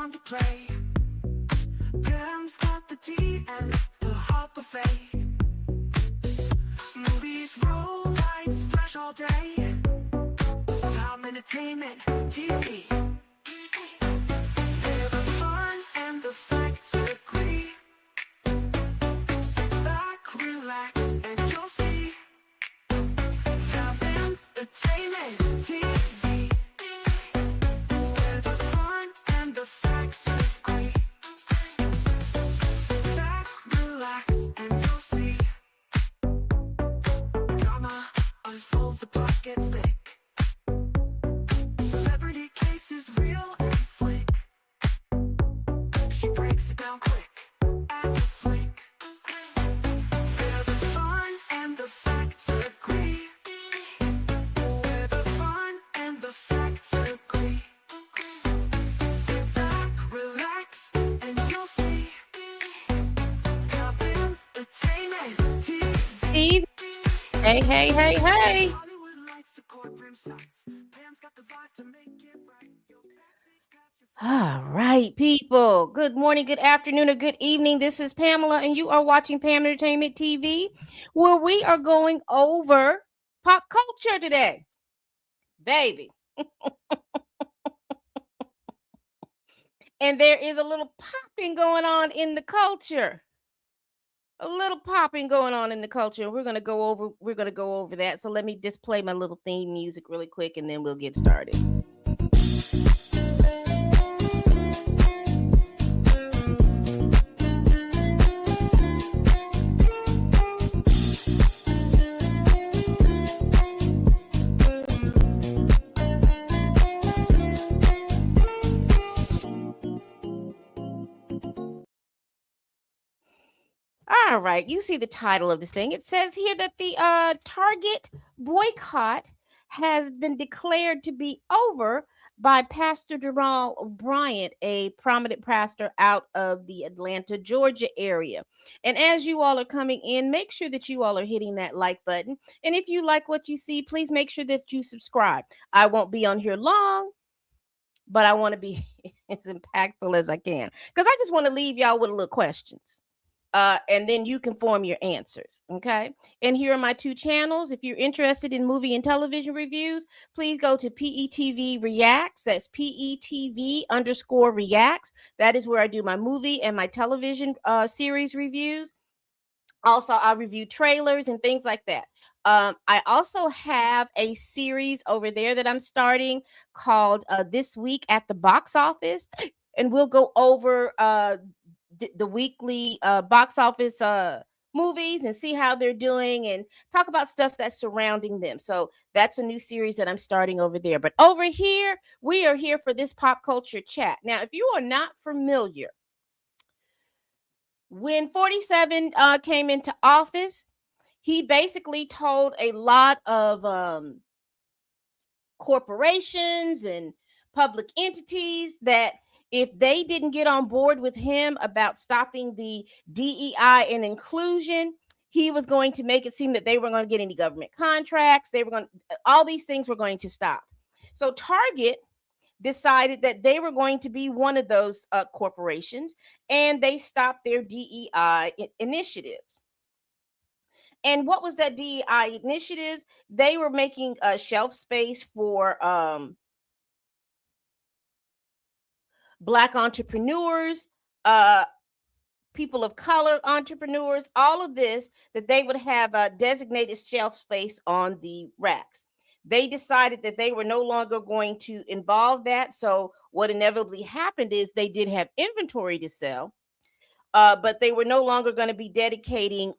time to play. Pam's got the tea and the hot buffet. Movies, roll lights, fresh all day. Pam Entertainment TV. Where the fun and the facts agree. Sit back, relax, and you'll see. Pam Entertainment TV. Where the fun and the facts agree. Sit back, relax, and you'll see. Drama unfolds, the plot gets thick. Celebrity cases real and slick. She breaks it down quick as a flick. Where the fun and the facts agree. Where the fun and the facts agree. Sit back, relax, and you'll see. Pam Entertainment TV. Steve. Hey, hey, hey, hey. Hollywood lights to courtroom sights. Pam's got the vibe to make it right. Yo, backstage pass your All right, people. Good morning, good afternoon, or good evening. This is Pamela, and you are watching Pam Entertainment TV, where we are going over pop culture today. Baby. And there is a little popping going on in the culture. A little popping going on in the culture. We're gonna go over that. So let me just play my little theme music really quick, and then we'll get started. All right, you see the title of this thing. It says here that the Target boycott has been declared to be over by Pastor Jamal Bryant, a prominent pastor out of the Atlanta, Georgia area. And as you all are coming in, make sure that you all are hitting that like button. And if you like what you see, please make sure that you subscribe. I won't be on here long, but I want to be as impactful as I can because I just want to leave y'all with a little questions. And then you can form your answers. Okay. And here are my two channels. If you're interested in movie and television reviews, please go to PETV Reacts. That's PETV_Reacts. That is where I do my movie and my television series reviews. Also, I review trailers and things like that. I also have a series over there that I'm starting called This Week at the Box Office. And we'll go over the weekly box office movies and see how they're doing and talk about stuff that's surrounding them. So that's a new series that I'm starting over there. But over here, we are here for this pop culture chat. Now, if you are not familiar, when 47 came into office, he basically told a lot of corporations and public entities that if they didn't get on board with him about stopping the DEI and inclusion, he was going to make it seem that they weren't going to get any government contracts. All these things were going to stop. So Target decided that they were going to be one of those corporations, and they stopped their DEI initiatives. And what was that DEI initiatives? They were making a shelf space for Black entrepreneurs, people of color entrepreneurs, all of this, that they would have a designated shelf space on the racks. They decided that they were no longer going to involve that. So what inevitably happened is they did have inventory to sell, but they were no longer going to be dedicating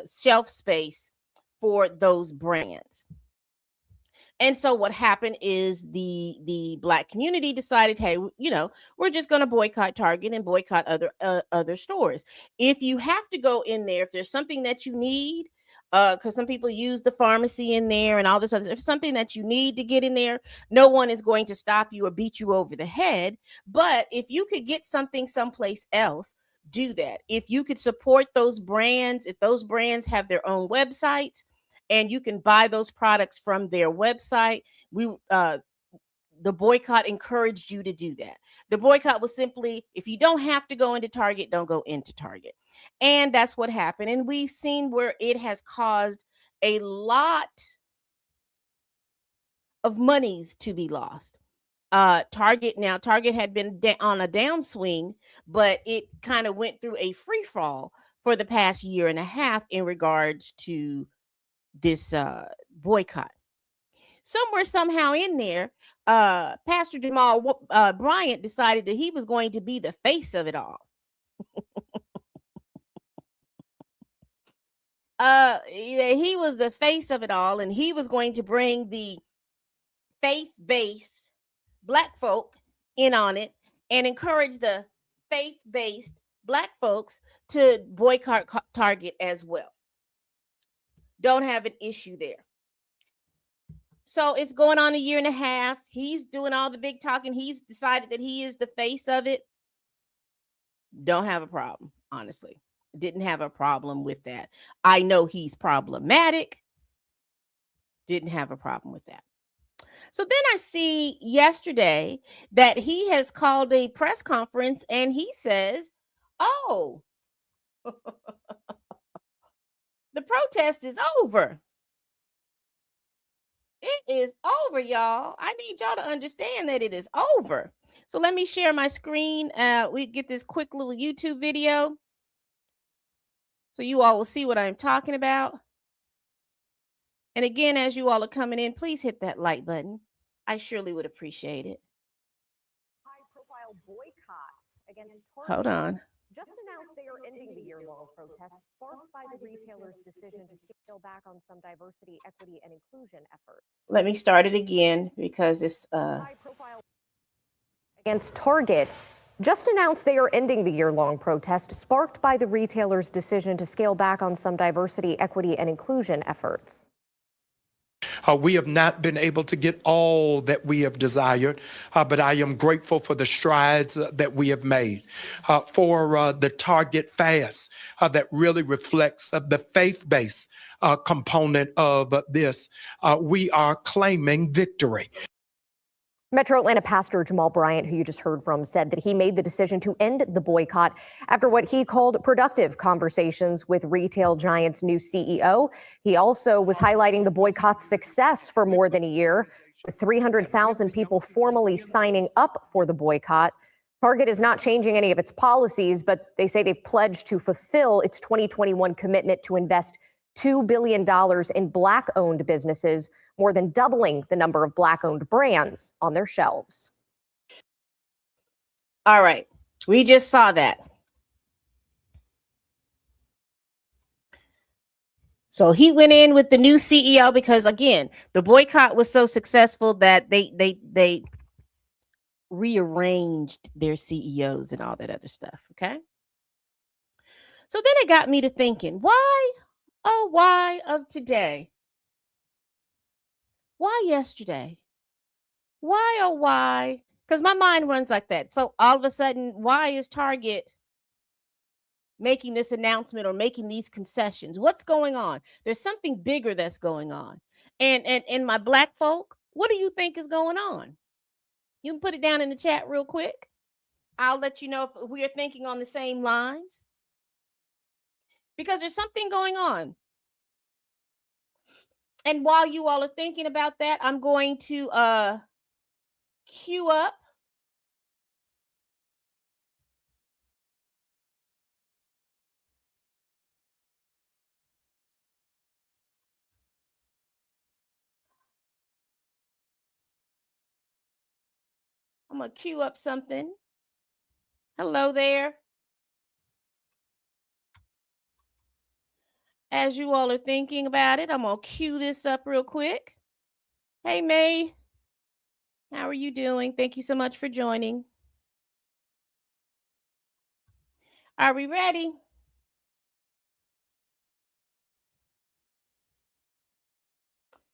shelf space for those brands. And so what happened is the Black community decided, hey, we're just going to boycott Target and boycott other stores. If you have to go in there, if there's something that you need, because some people use the pharmacy in there and all this other, if something that you need to get in there, no one is going to stop you or beat you over the head. But if you could get something someplace else, do that. If you could support those brands, if those brands have their own websites, and you can buy those products from their website. the boycott encouraged you to do that. The boycott was simply, if you don't have to go into Target, don't go into Target. And that's what happened. And we've seen where it has caused a lot of monies to be lost. Target had been on a downswing, but it kind of went through a free fall for the past year and a half in regards to this boycott. Somewhere, somehow in there, Pastor Jamal Bryant decided that he was going to be the face of it all. He was the face of it all, and he was going to bring the faith-based Black folk in on it and encourage the faith-based Black folks to boycott Target as well. Don't have an issue there. So it's going on a year and a half. He's doing all the big talking. He's decided that he is the face of it. Don't have a problem, honestly. Didn't have a problem with that. I know he's problematic. Didn't have a problem with that. So then I see yesterday that he has called a press conference and he says, oh, the protest is over. It is over, y'all. I need y'all to understand that it is over. So let me share my screen. We get this quick little YouTube video so you all will see what I'm talking about. And again, as you all are coming in, please hit that like button. I surely would appreciate it. High-profile boycott against Hold on. just announced they are ending the year-long protests sparked by the retailer's decision to scale back on some diversity, equity, and inclusion efforts. Let me start it again because it's High-profile against Target just announced they are ending the year-long protest sparked by the retailer's decision to scale back on some diversity, equity, and inclusion efforts. We have not been able to get all that we have desired, but I am grateful for the strides that we have made, for the Target fast that really reflects the faith-based component of this. We are claiming victory. Metro Atlanta Pastor Jamal Bryant, who you just heard from, said that he made the decision to end the boycott after what he called productive conversations with retail giant's new CEO. He also was highlighting the boycott's success for more than a year, with 300,000 people formally signing up for the boycott. Target is not changing any of its policies, but they say they've pledged to fulfill its 2021 commitment to invest $2 billion in Black-owned businesses, more than doubling the number of Black-owned brands on their shelves. all right. We just saw that. So he went in with the new CEO because, again, the boycott was so successful that they rearranged their CEOs and all that other stuff. Okay. So then it got me to thinking, why, oh, why of today? Why yesterday? Why, oh, why? Because my mind runs like that. So all of a sudden, why is Target making this announcement or making these concessions? What's going on? There's something bigger that's going on. And my Black folk, what do you think is going on? You can put it down in the chat real quick. I'll let you know if we are thinking on the same lines. Because there's something going on. And while you all are thinking about that, I'm going to queue up I'm going to queue up something. Hello there. As you all are thinking about it, I'm going to queue this up real quick. Hey, May. How are you doing? Thank you so much for joining. Are we ready?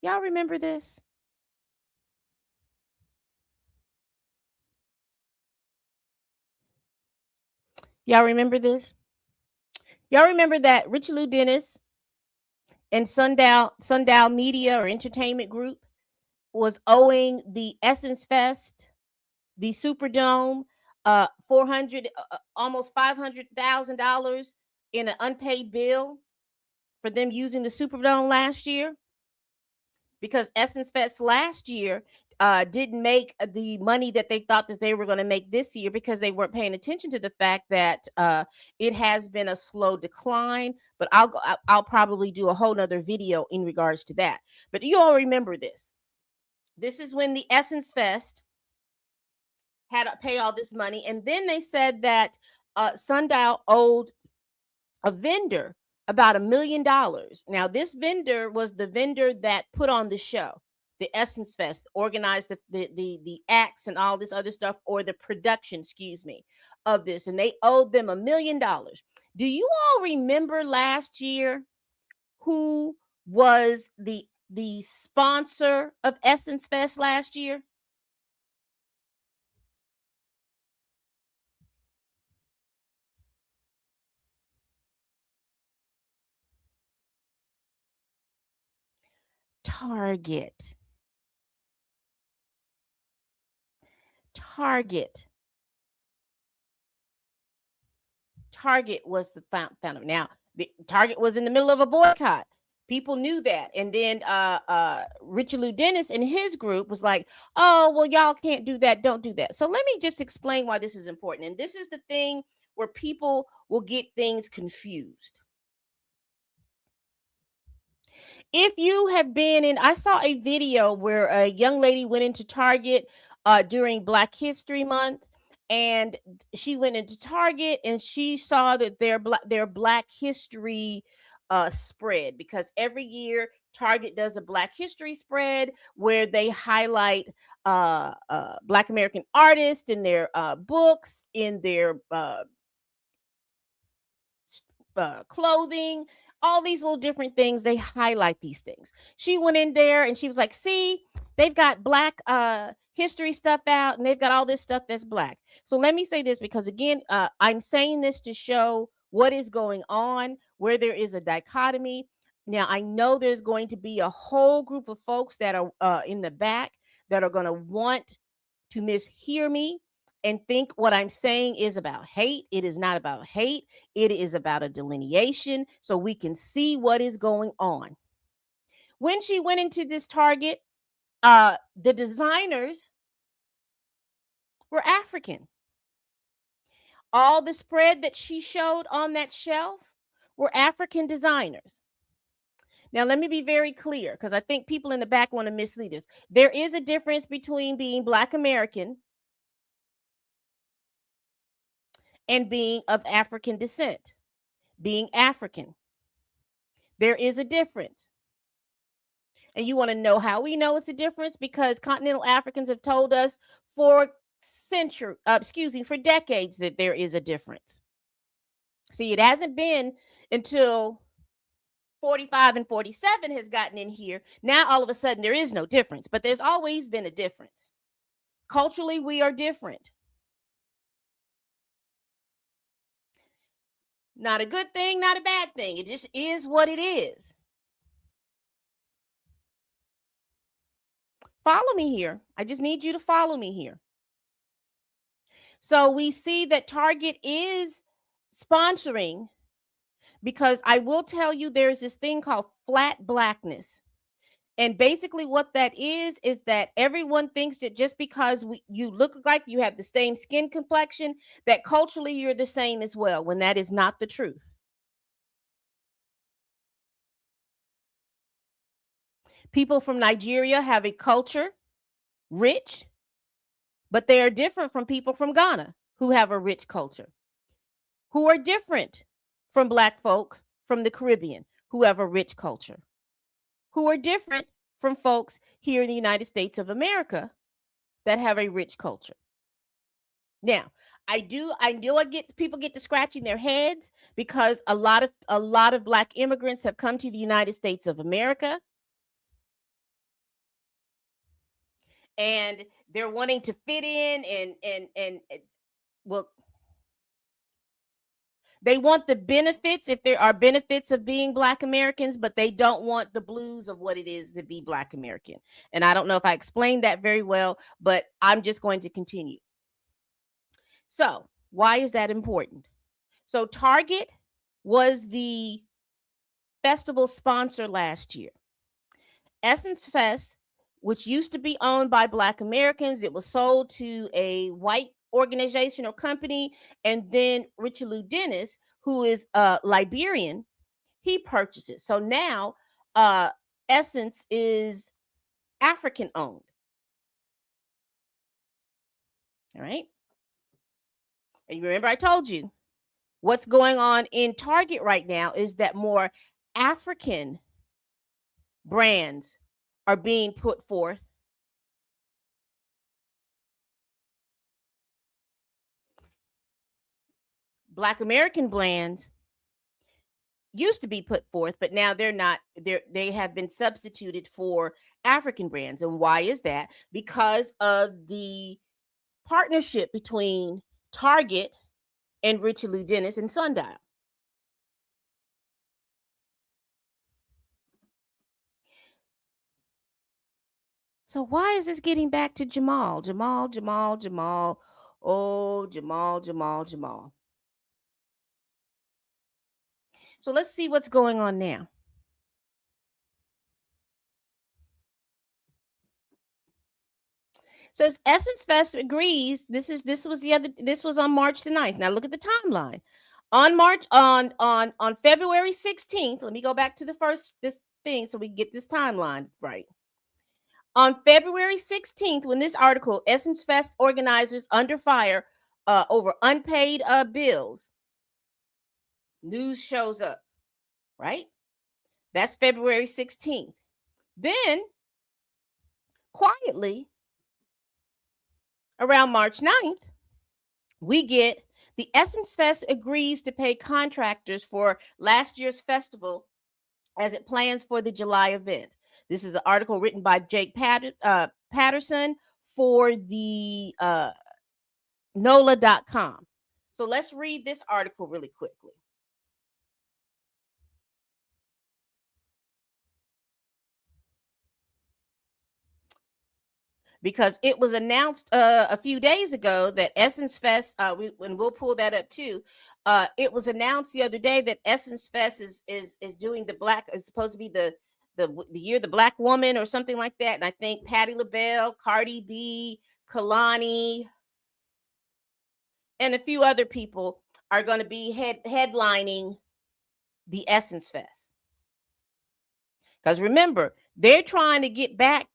Y'all remember this? Y'all remember this? Y'all remember that Richelieu Dennis and Sundial Media or Entertainment Group, was owing the Essence Fest, the Superdome, 400, almost $500,000 in an unpaid bill for them using the Superdome last year, because Essence Fest last year didn't make the money that they thought that they were going to make this year, because they weren't paying attention to the fact that it has been a slow decline. But I'll probably do a whole nother video in regards to that. But you all remember this. This is when the Essence Fest had to pay all this money, and then they said that Sundial owed a vendor about $1 million. Now, this vendor was the vendor that put on the show, the Essence Fest, organized the acts and all this other stuff, or the production, excuse me, of this, and they owed them $1 million. Do you all remember last year who was the sponsor of Essence Fest last year? Target. Target. Target was the founder. Now, the Target was in the middle of a boycott. People knew that. And then Richard Lou Dennis and his group was like, oh, well, y'all can't do that. Don't do that. So let me just explain why this is important. And this is the thing where people will get things confused. If you have been in, I saw a video where a young lady went into Target during Black History Month, and she went into Target and she saw that their Black History spread, because every year Target does a Black History spread where they highlight Black American artists in their books, in their clothing, all these little different things. They highlight these things. She went in there and she was like, see, they've got Black history stuff out, and they've got all this stuff that's Black. So let me say this, because again, I'm saying this to show what is going on, where there is a dichotomy. Now, I know there's going to be a whole group of folks that are in the back that are going to want to mishear me and think what I'm saying is about hate. It is not about hate. It is about a delineation so we can see what is going on. When she went into this Target, the designers were African. All the spread that she showed on that shelf were African designers. Now, let me be very clear, because I think people in the back want to mislead us. There is a difference between being Black American and being of African descent, being African. There is a difference. And you want to know how we know it's a difference? Because continental Africans have told us for for decades that there is a difference. See, it hasn't been until 45 and 47 has gotten in here. Now, all of a sudden, there is no difference, but there's always been a difference. Culturally, we are different. Not a good thing, not a bad thing. It just is what it is. Follow me here. I just need you to follow me here. So we see that Target is sponsoring, because I will tell you there's this thing called flat blackness. And basically what that is that everyone thinks that just because you look like you have the same skin complexion, that culturally you're the same as well, when that is not the truth. People from Nigeria have a culture, rich, but they are different from people from Ghana, who have a rich culture, who are different from Black folk from the Caribbean, who have a rich culture, who are different from folks here in the United States of America that have a rich culture. Now, I know people get to scratching their heads, because a lot of Black immigrants have come to the United States of America, and they're wanting to fit in, and well, They want the benefits, if there are benefits of being Black Americans, but they don't want the blues of what it is to be Black American. And I don't know if I explained that very well, but I'm just going to continue. So, why is that important? So, Target was the festival sponsor last year. Essence Fest, which used to be owned by Black Americans, it was sold to a white organization or company, and then Richelieu Dennis, who is Liberian, he purchased it. So now Essence is African owned. All right. And you remember I told you what's going on in Target right now is that more African brands are being put forth. Black American brands used to be put forth, but now they're not. They have been substituted for African brands. And why is that? Because of the partnership between Target and Richelieu Dennis and Sundial. So why is this getting back to Jamal? Jamal. Oh, Jamal. So let's see what's going on now. Says Essence Fest agrees. This was on March the 9th. Now look at the timeline. On February 16th, let me go back to this thing so we can get this timeline right. On February 16th, when this article, Essence Fest organizers under fire over unpaid bills, news shows up, right? That's February 16th. Then, quietly, around March 9th, we get the Essence Fest agrees to pay contractors for last year's festival as it plans for the July event. This is an article written by Jake Patterson for the NOLA.com. So let's read this article really quickly. Because it was announced a few days ago that Essence Fest, and we'll pull that up too. It was announced the other day that Essence Fest is doing is supposed to be the year the Black woman or something like that. And I think Patti LaBelle, Cardi B, Kalani, and a few other people are going to be headlining the Essence Fest. Because remember, they're trying to get back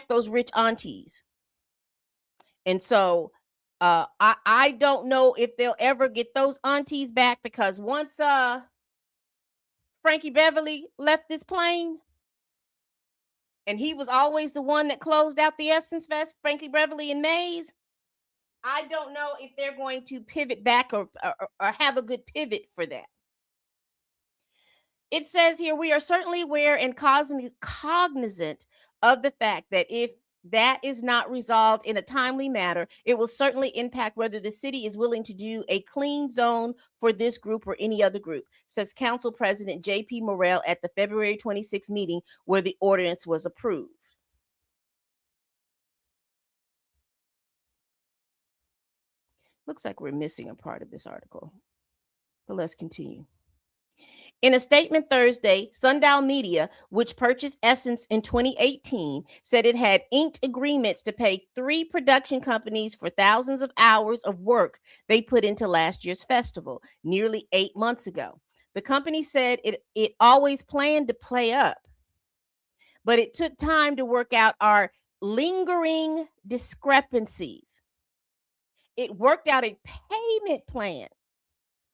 those rich aunties. And so I don't know if they'll ever get those aunties back, because once Frankie Beverly left this plane, and he was always the one that closed out the Essence Fest, Frankie Beverly and Mays, I don't know if they're going to pivot back or have a good pivot for that. It says here, we are certainly aware and cognizant of the fact that if that is not resolved in a timely manner, it will certainly impact whether the city is willing to do a clean zone for this group or any other group, says Council President J.P. Morrell at the February 26th meeting where the ordinance was approved. Looks like we're missing a part of this article, but let's continue. In a statement Thursday, Sundial Media, which purchased Essence in 2018, said it had inked agreements to pay 3 production companies for thousands of hours of work they put into last year's festival nearly 8 months ago. The company said it always planned to play up, but it took time to work out our lingering discrepancies. It worked out a payment plan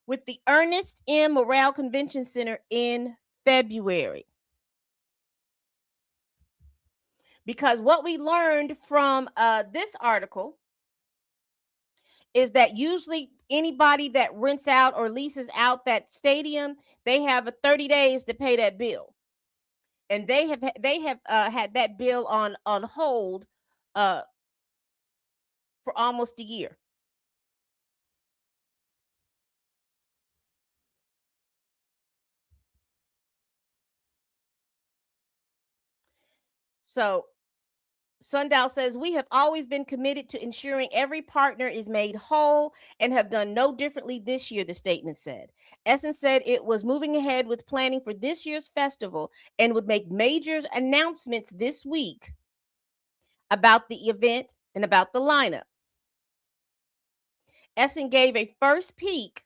with the Ernest M. Morrell Convention Center in February. Because what we learned from this article is that usually anybody that rents out or leases out that stadium, they have 30 days to pay that bill. And they have had that bill on hold for almost a year. So Sundial says, we have always been committed to ensuring every partner is made whole and have done no differently this year, the statement said. Essence said it was moving ahead with planning for this year's festival and would make major announcements this week about the event and about the lineup. Essence gave a first peek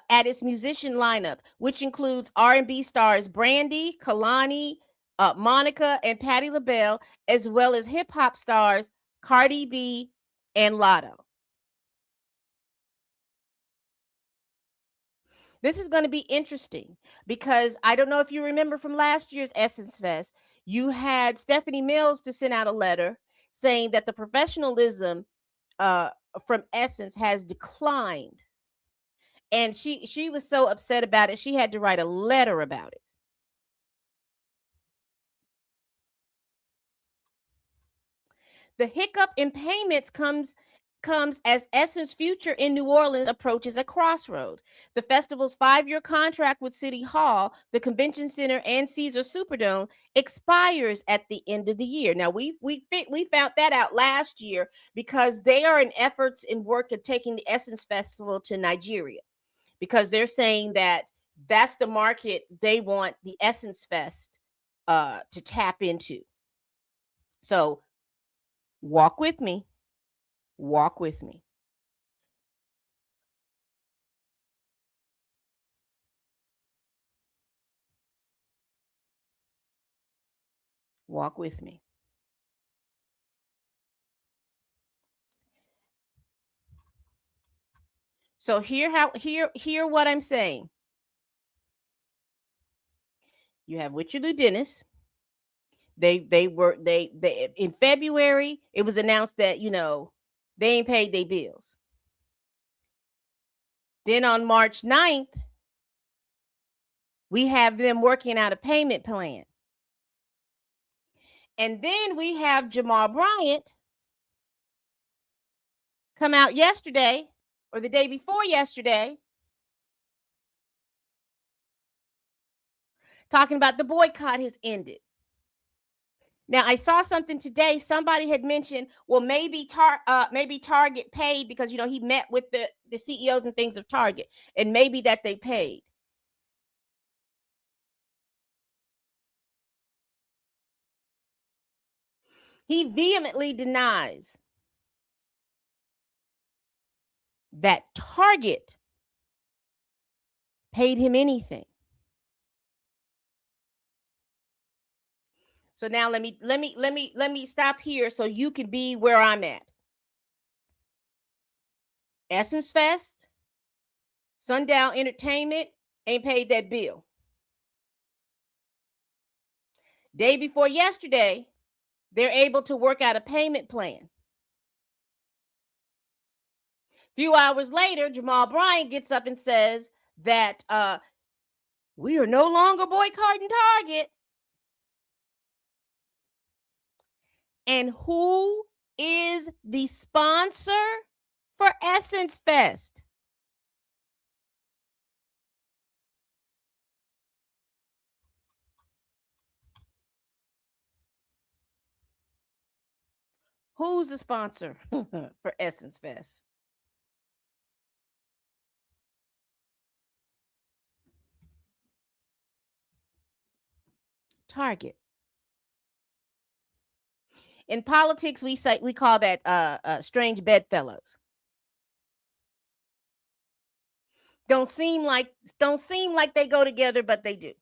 at its musician lineup, which includes R&B stars Brandy, Kalani, Monica, and Patti LaBelle, as well as hip-hop stars Cardi B and Lotto. This is going to be interesting because I don't know if you remember from last year's Essence Fest, you had Stephanie Mills to send out a letter saying that the professionalism from Essence has declined. And she was so upset about it, she had to write a letter about it. The hiccup in payments comes as Essence future in New Orleans approaches a crossroad. The festival's 5-year contract with City Hall, the Convention Center, and Caesar Superdome expires at the end of the year. Now, we found that out last year because they are in efforts in work of taking the Essence Festival to Nigeria, because they're saying that that's the market they want the Essence Fest to tap into. So walk with me. Walk with me. Walk with me. So hear what I'm saying. You have Richard Lou Dennis. They in February, it was announced that, they ain't paid their bills. Then on March 9th, we have them working out a payment plan. And then we have Jamal Bryant come out yesterday or the day before yesterday talking about the boycott has ended. Now, I saw something today. Somebody had mentioned, well, maybe Target paid because, he met with the CEOs and things of Target, and maybe that they paid. He vehemently denies that Target paid him anything. So now let me stop here so you can be where I'm at. Essence Fest, Sundown Entertainment ain't paid that bill. Day before yesterday, they're able to work out a payment plan. Few hours later, Jamal Bryant gets up and says that we are no longer boycotting Target. And who is the sponsor for Essence Fest? Who's the sponsor for Essence Fest? Target. In politics, we call that strange bedfellows. Don't seem like they go together, but they do.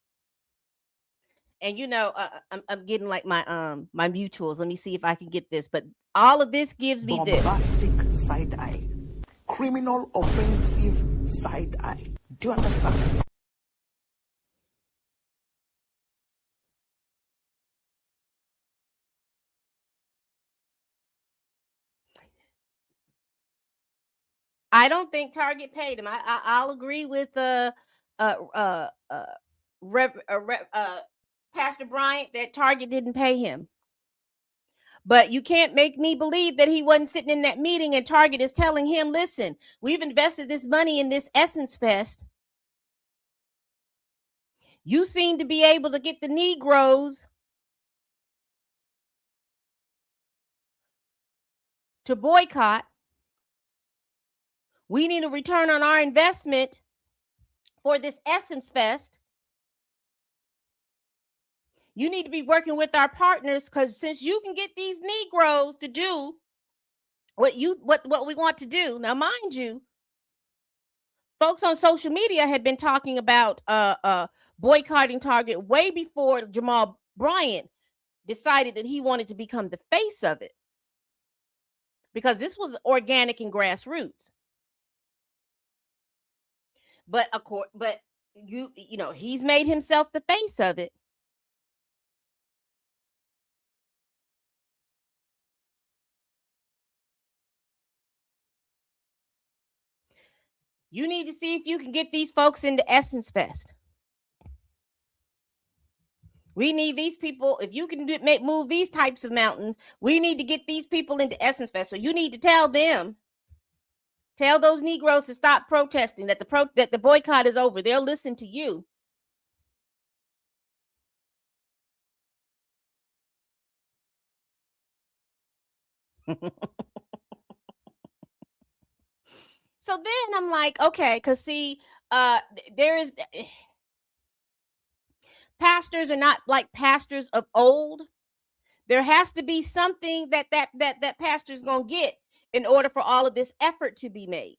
And I'm getting like my mutuals. Let me see if I can get this. But all of this gives me this. Bombastic side eye. Criminal offensive side eye. Do you understand? I don't think Target paid him. I'll agree with Pastor Bryant that Target didn't pay him. But you can't make me believe that he wasn't sitting in that meeting and Target is telling him, listen, we've invested this money in this Essence Fest. You seem to be able to get the Negroes to boycott. We need a return on our investment for this Essence Fest. You need to be working with our partners, because since you can get these Negroes to do what we want to do. Now, mind you, folks on social media had been talking about boycotting Target way before Jamal Bryant decided that he wanted to become the face of it, because this was organic and grassroots. But of course, you know, he's made himself the face of it. You need to see if you can get these folks into Essence Fest. We need these people. If you can move these types of mountains, we need to get these people into Essence Fest. So you need to tell them, tell those Negroes to stop protesting, that the boycott is over. They'll listen to you. So then I'm like, okay, because see, there is pastors are not like pastors of old. There has to be something that pastor's gonna get in order for all of this effort to be made.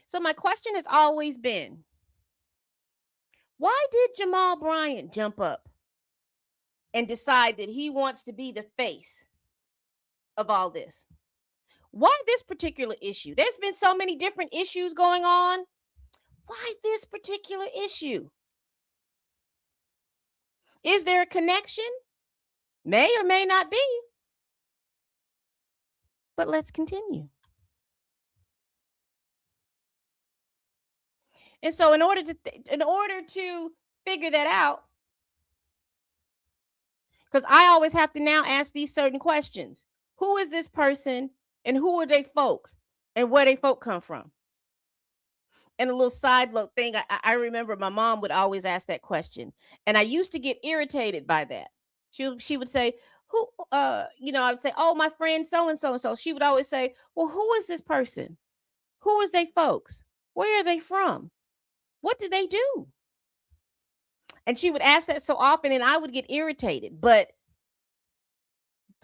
So my question has always been, why did Jamal Bryant jump up and decide that he wants to be the face of all this? Why this particular issue? There's been so many different issues going on. Why this particular issue? Is there a connection? May or may not be. But let's continue. And so in order to figure that out, because I always have to now ask these certain questions. Who is this person, and who are they folk, and where they folk come from? And a little side note thing, I remember my mom would always ask that question, and I used to get irritated by that. She would say, who, you know, I would say, oh, my friend so and so and so. She would always say, well, who is this person? Who is they folks? Where are they from? What do they do? And she would ask that so often, and I would get irritated. But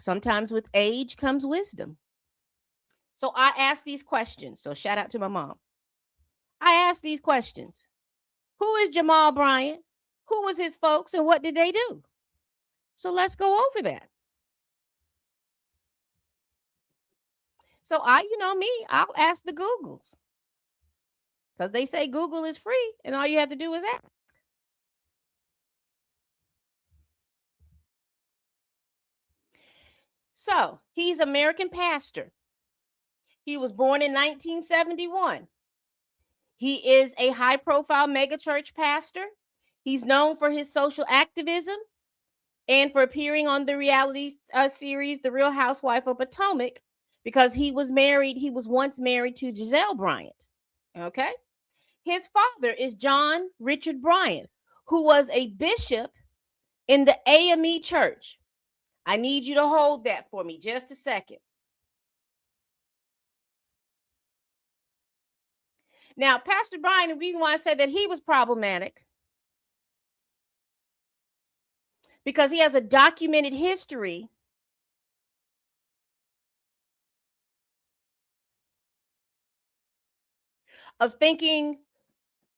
sometimes with age comes wisdom. So I ask these questions. So shout out to my mom. I ask these questions. Who is Jamal Bryant? Who was his folks, and what did they do? So let's go over that. So you know me, I'll ask the Googles, because they say Google is free and all you have to do is ask. So he's an American pastor. He was born in 1971. He is a high-profile megachurch pastor. He's known for his social activism and for appearing on the reality series The Real Housewife of Potomac, because he was once married to Giselle Bryant. Okay. His father is John Richard Bryant, who was a bishop in the AME church. I need you to hold that for me just a second. Now, Pastor Bryant, the reason why I said that he was problematic, because he has a documented history of thinking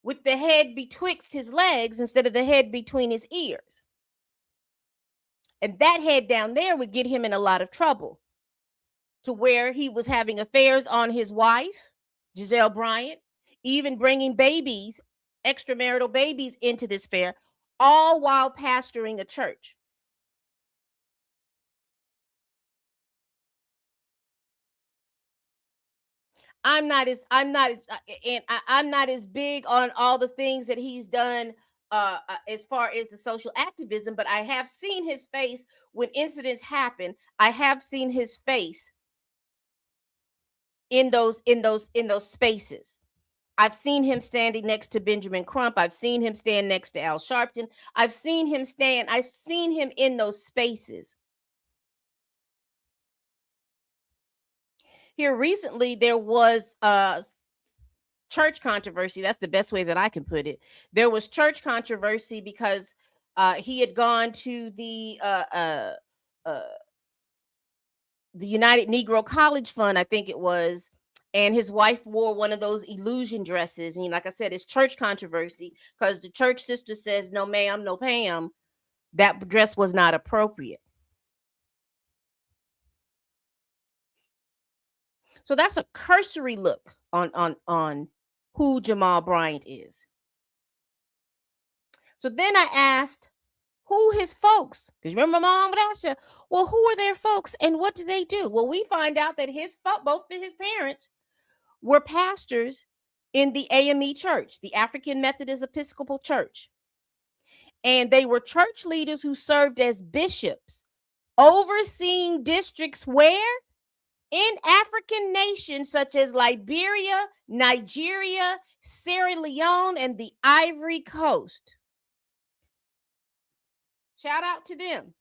with the head betwixt his legs instead of the head between his ears. And that head down there would get him in a lot of trouble, to where he was having affairs on his wife, Giselle Bryant, even bringing babies, extramarital babies, into this affair, all while pastoring a church. I'm not as big on all the things that he's done as far as the social activism, but I have seen his face when incidents happen. I have seen his face in those spaces. I've seen him standing next to Benjamin Crump. I've seen him stand next to Al Sharpton. I've seen him in those spaces. Here recently, there was church controversy. That's the best way that I can put it. There was church controversy because he had gone to the United Negro College Fund, I think it was, and his wife wore one of those illusion dresses. And like I said, it's church controversy because the church sister says, no, ma'am, no, Pam, that dress was not appropriate. So that's a cursory look on who Jamal Bryant is. So then I asked who his folks, because remember my mom would ask you, well, who are their folks and what do they do? Well, we find out that both of his parents were pastors in the AME church, the African Methodist Episcopal Church. And they were church leaders who served as bishops, overseeing districts where? In African nations such as Liberia, Nigeria, Sierra Leone, and the Ivory Coast. Shout out to them.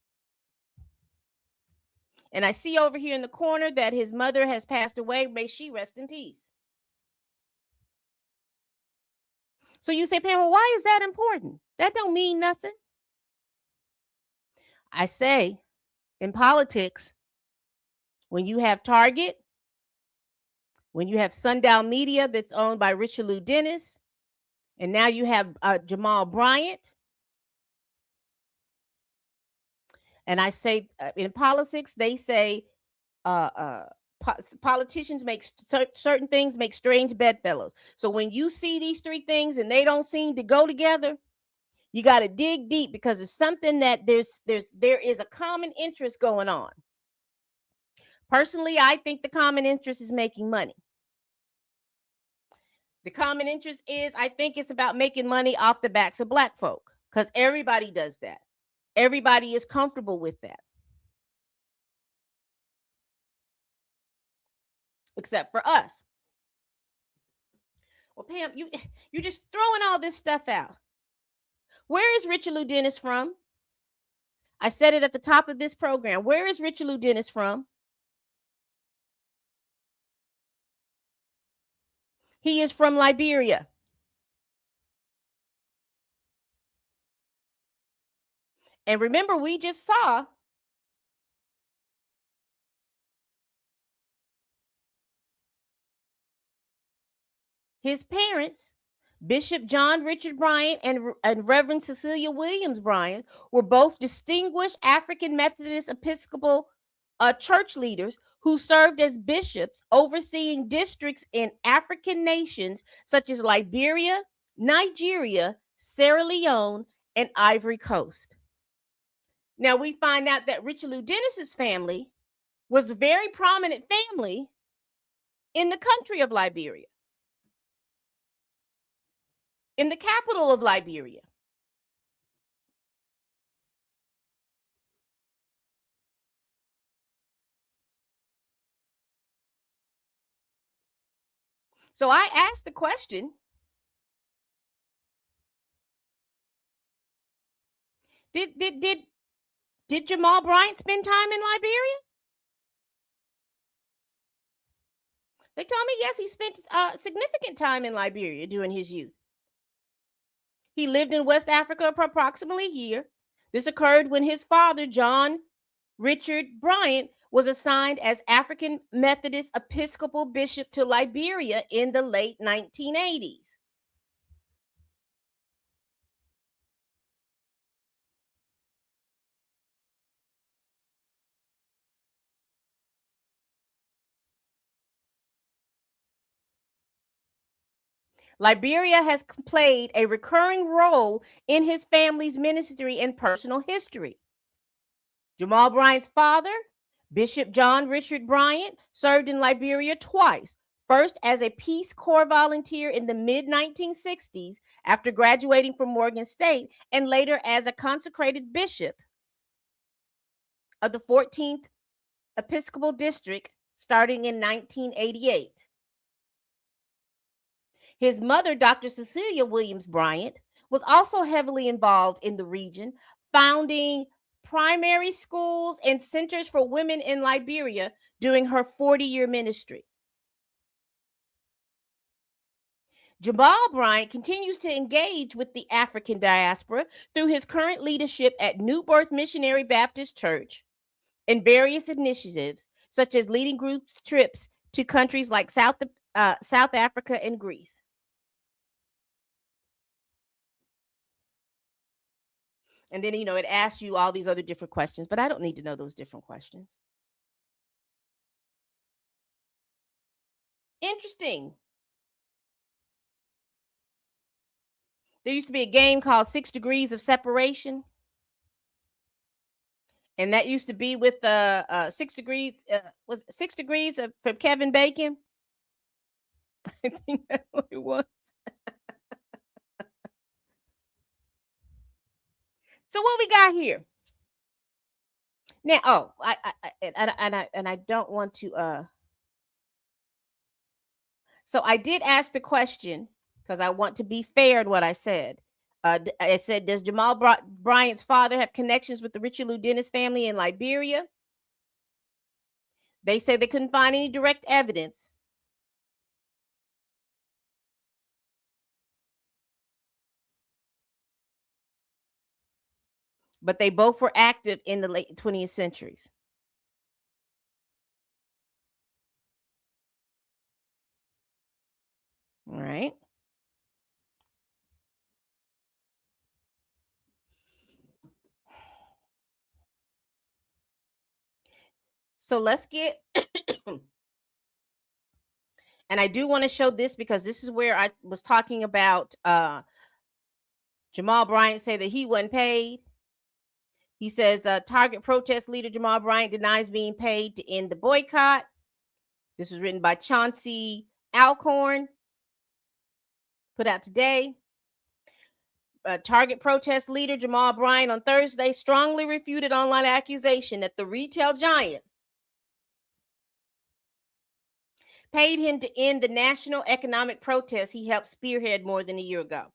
And I see over here in the corner that his mother has passed away. May she rest in peace. So you say, Pam, well, why is that important? That don't mean nothing. I say, in politics, when you have Target, when you have Sundown Media that's owned by Richelieu Dennis, and now you have Jamal Bryant. And I say in politics, they say politicians make certain things make strange bedfellows. So when you see these three things and they don't seem to go together, you got to dig deep because it's something that there is a common interest going on. Personally, I think the common interest is making money. The common interest is, I think it's about making money off the backs of Black folk because everybody does that. Everybody is comfortable with that. Except for us. Well, Pam, you're just throwing all this stuff out. Where is Richelieu Dennis from? I said it at the top of this program. Where is Richelieu Dennis from? He is from Liberia. And remember, we just saw his parents, Bishop John Richard Bryant and Reverend Cecilia Williams Bryant, were both distinguished African Methodist Episcopal church leaders who served as bishops overseeing districts in African nations such as Liberia, Nigeria, Sierra Leone, and Ivory Coast. Now we find out that Richelieu Dennis's family was a very prominent family in the country of Liberia, in the capital of Liberia. So I asked the question, did Jamal Bryant spend time in Liberia? They told me, yes, he spent significant time in Liberia during his youth. He lived in West Africa for approximately a year. This occurred when his father, John Richard Bryant, was assigned as African Methodist Episcopal Bishop to Liberia in the late 1980s. Liberia has played a recurring role in his family's ministry and personal history. Jamal Bryant's father, Bishop John Richard Bryant, served in Liberia twice, first as a Peace Corps volunteer in the mid-1960s after graduating from Morgan State, and later as a consecrated bishop of the 14th Episcopal District starting in 1988. His mother, Dr. Cecilia Williams Bryant, was also heavily involved in the region, founding primary schools and centers for women in Liberia during her 40-year ministry. Jamal Bryant continues to engage with the African diaspora through his current leadership at New Birth Missionary Baptist Church and various initiatives, such as leading groups trips to countries like South Africa and Greece. And then, it asks you all these other different questions, but I don't need to know those different questions. Interesting. There used to be a game called 6 Degrees of Separation. And that used to be with 6 Degrees, was 6 Degrees from Kevin Bacon? I think that's what it was. So what we got here? Now, I don't want to so I did ask the question because I want to be fair in what I said. I said, does Jamal Bryant's father have connections with the Richelieu Dennis family in Liberia? They say they couldn't find any direct evidence. But they both were active in the late 20th centuries. All right. So let's get, and I do want to show this because this is where I was talking about Jamal Bryant say that he wasn't paid. He says Target protest leader Jamal Bryant denies being paid to end the boycott. This was written by Chauncey Alcorn, put out today. Target protest leader Jamal Bryant on Thursday strongly refuted online accusation that the retail giant paid him to end the national economic protest he helped spearhead more than a year ago.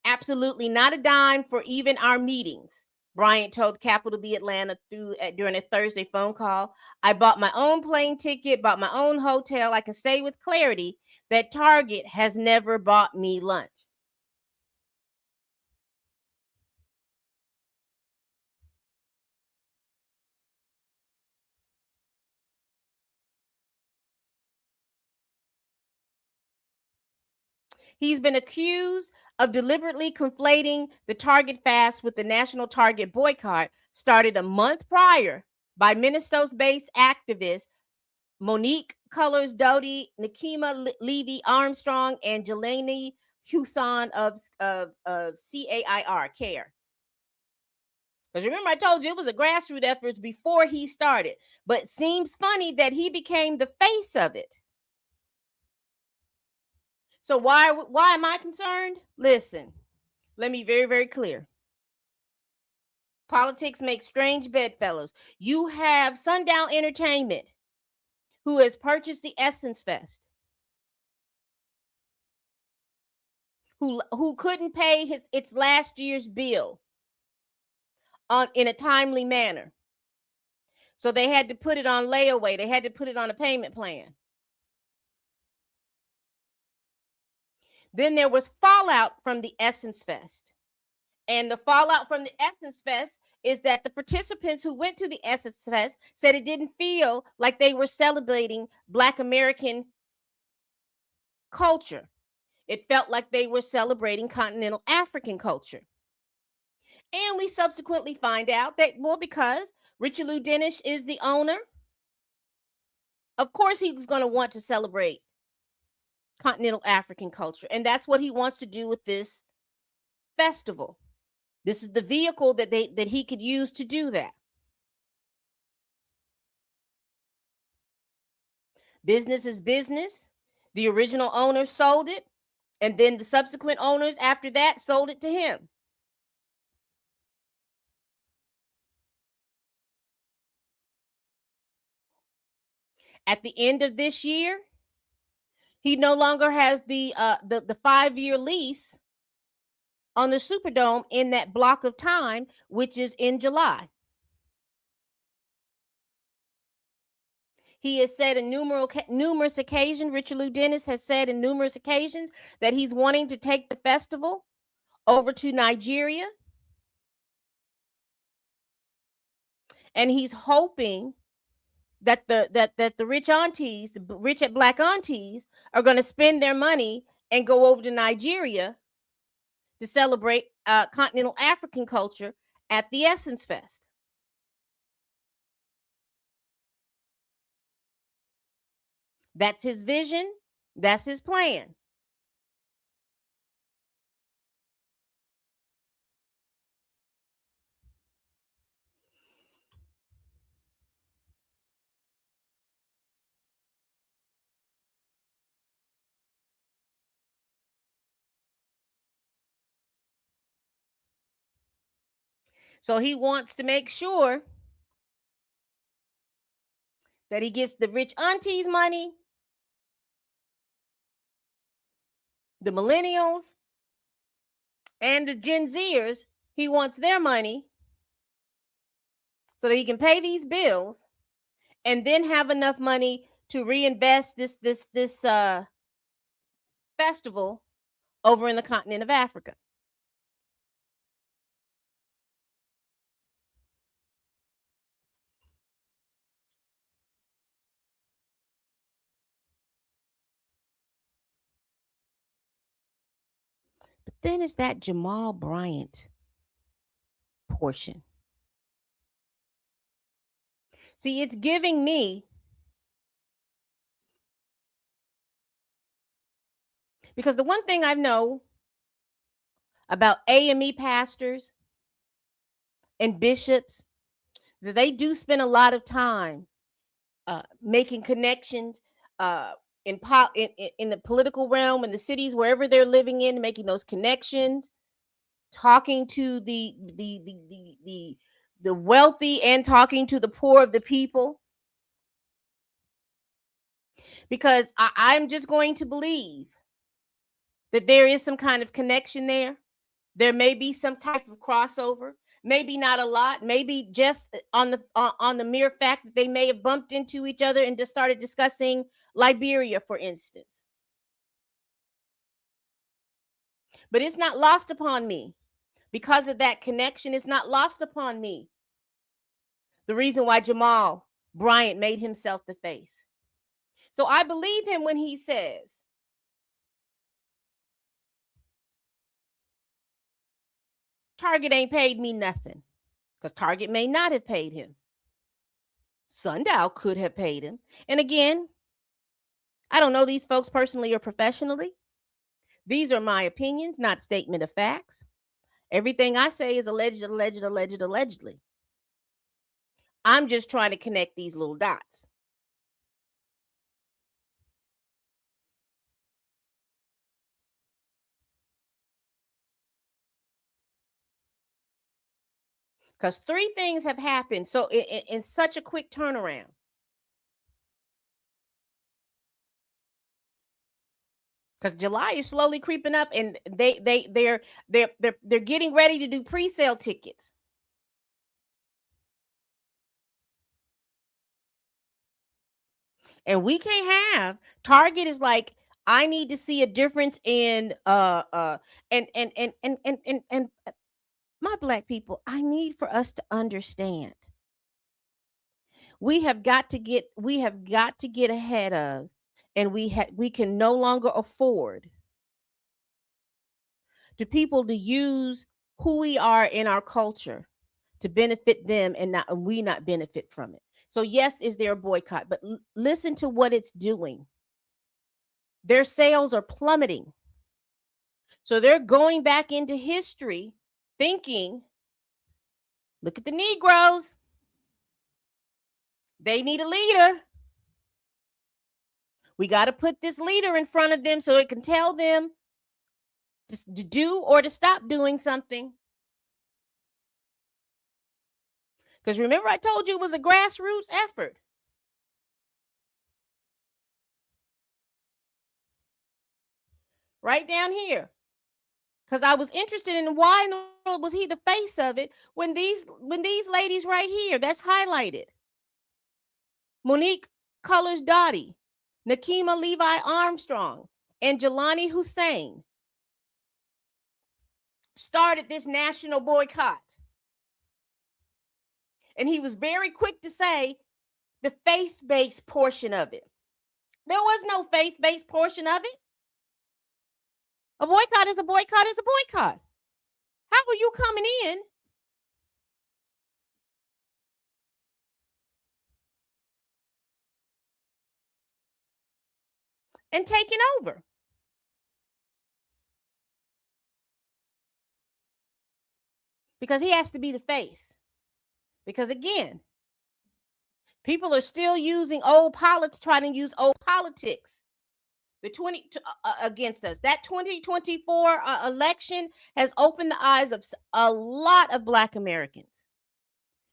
Absolutely not a dime for even our meetings, Bryant told Capital B Atlanta during a Thursday phone call. I bought my own plane ticket, bought my own hotel. I can say with clarity that Target has never bought me lunch. He's been accused of deliberately conflating the Target fast with the national Target boycott started a month prior by Minnesota-based activists Monique Cullors Doty, Nikema Levy Armstrong, and Jelani Husson of CAIR. Because remember, I told you it was a grassroots effort before he started. But it seems funny that he became the face of it. So why am I concerned? Listen, let me be very, very clear. Politics makes strange bedfellows. You have Sundown Entertainment, who has purchased the Essence Fest, who couldn't pay its last year's bill in a timely manner. So they had to put it on layaway. They had to put it on a payment plan. Then there was fallout from the Essence Fest. And the fallout from the Essence Fest is that the participants who went to the Essence Fest said it didn't feel like they were celebrating Black American culture. It felt like they were celebrating continental African culture. And we subsequently find out that, well, because Richelieu Dennis is the owner, of course he was going to want to celebrate continental African culture. And that's what he wants to do with this festival. This is the vehicle that he could use to do that. Business is business. The original owner sold it, and then the subsequent owners after that sold it to him. At the end of this year, he no longer has the 5-year lease on the Superdome in that block of time, which is in July. He has said in numerous occasions, Richard Lou Dennis has said in numerous occasions that he's wanting to take the festival over to Nigeria. And he's hoping that the rich aunties, the rich black aunties, are going to spend their money and go over to Nigeria to celebrate continental African culture at the Essence Fest. That's his vision. That's his plan. So he wants to make sure that he gets the rich aunties' money, the millennials, and the Gen Zers. He wants their money so that he can pay these bills and then have enough money to reinvest this festival over in the continent of Africa. But then it's that Jamal Bryant portion. See, it's giving me, because the one thing I know about AME pastors and bishops, that they do spend a lot of time making connections in the political realm, in the cities wherever they're living in, making those connections, talking to the wealthy and talking to the poor of the people. Because I'm just going to believe that there is some kind of connection there. There may be some type of crossover, maybe not a lot, maybe just on the mere fact that they may have bumped into each other and just started discussing Liberia, for instance. But it's not lost upon me, because of that connection. It's not lost upon me the reason why Jamal Bryant made himself the face. So I believe him when he says, Target ain't paid me nothing, because Target may not have paid him. Sundial could have paid him. And again, I don't know these folks personally or professionally. These are my opinions, not statement of facts. Everything I say is allegedly. I'm just trying to connect these little dots. Because 3 things have happened so in such a quick turnaround. Because July is slowly creeping up, and they're getting ready to do pre-sale tickets. And we can't have Target is like, I need to see a difference in and my black people, I need for us to understand. We have got to get ahead of, and we can no longer afford to people to use who we are in our culture to benefit them and we not benefit from it. So yes, is there a boycott? But listen to what it's doing. Their sales are plummeting. So they're going back into history thinking, look at the Negroes. They need a leader. We got to put this leader in front of them so it can tell them to do or to stop doing something. Because remember, I told you it was a grassroots effort. right down here, because I was interested in why in the world was he the face of it when these ladies right here, that's highlighted. Monique Colors Dottie, Nakima Levi Armstrong, and Jelani Hussein started this national boycott. And he was very quick to say the faith-based portion of it. There was no faith-based portion of it. A boycott is a boycott is a boycott. How are you coming in and taking over? Because he has to be the face. Because again, people are still using old politics, trying to use old politics. The against us. That 2024 election has opened the eyes of a lot of Black Americans.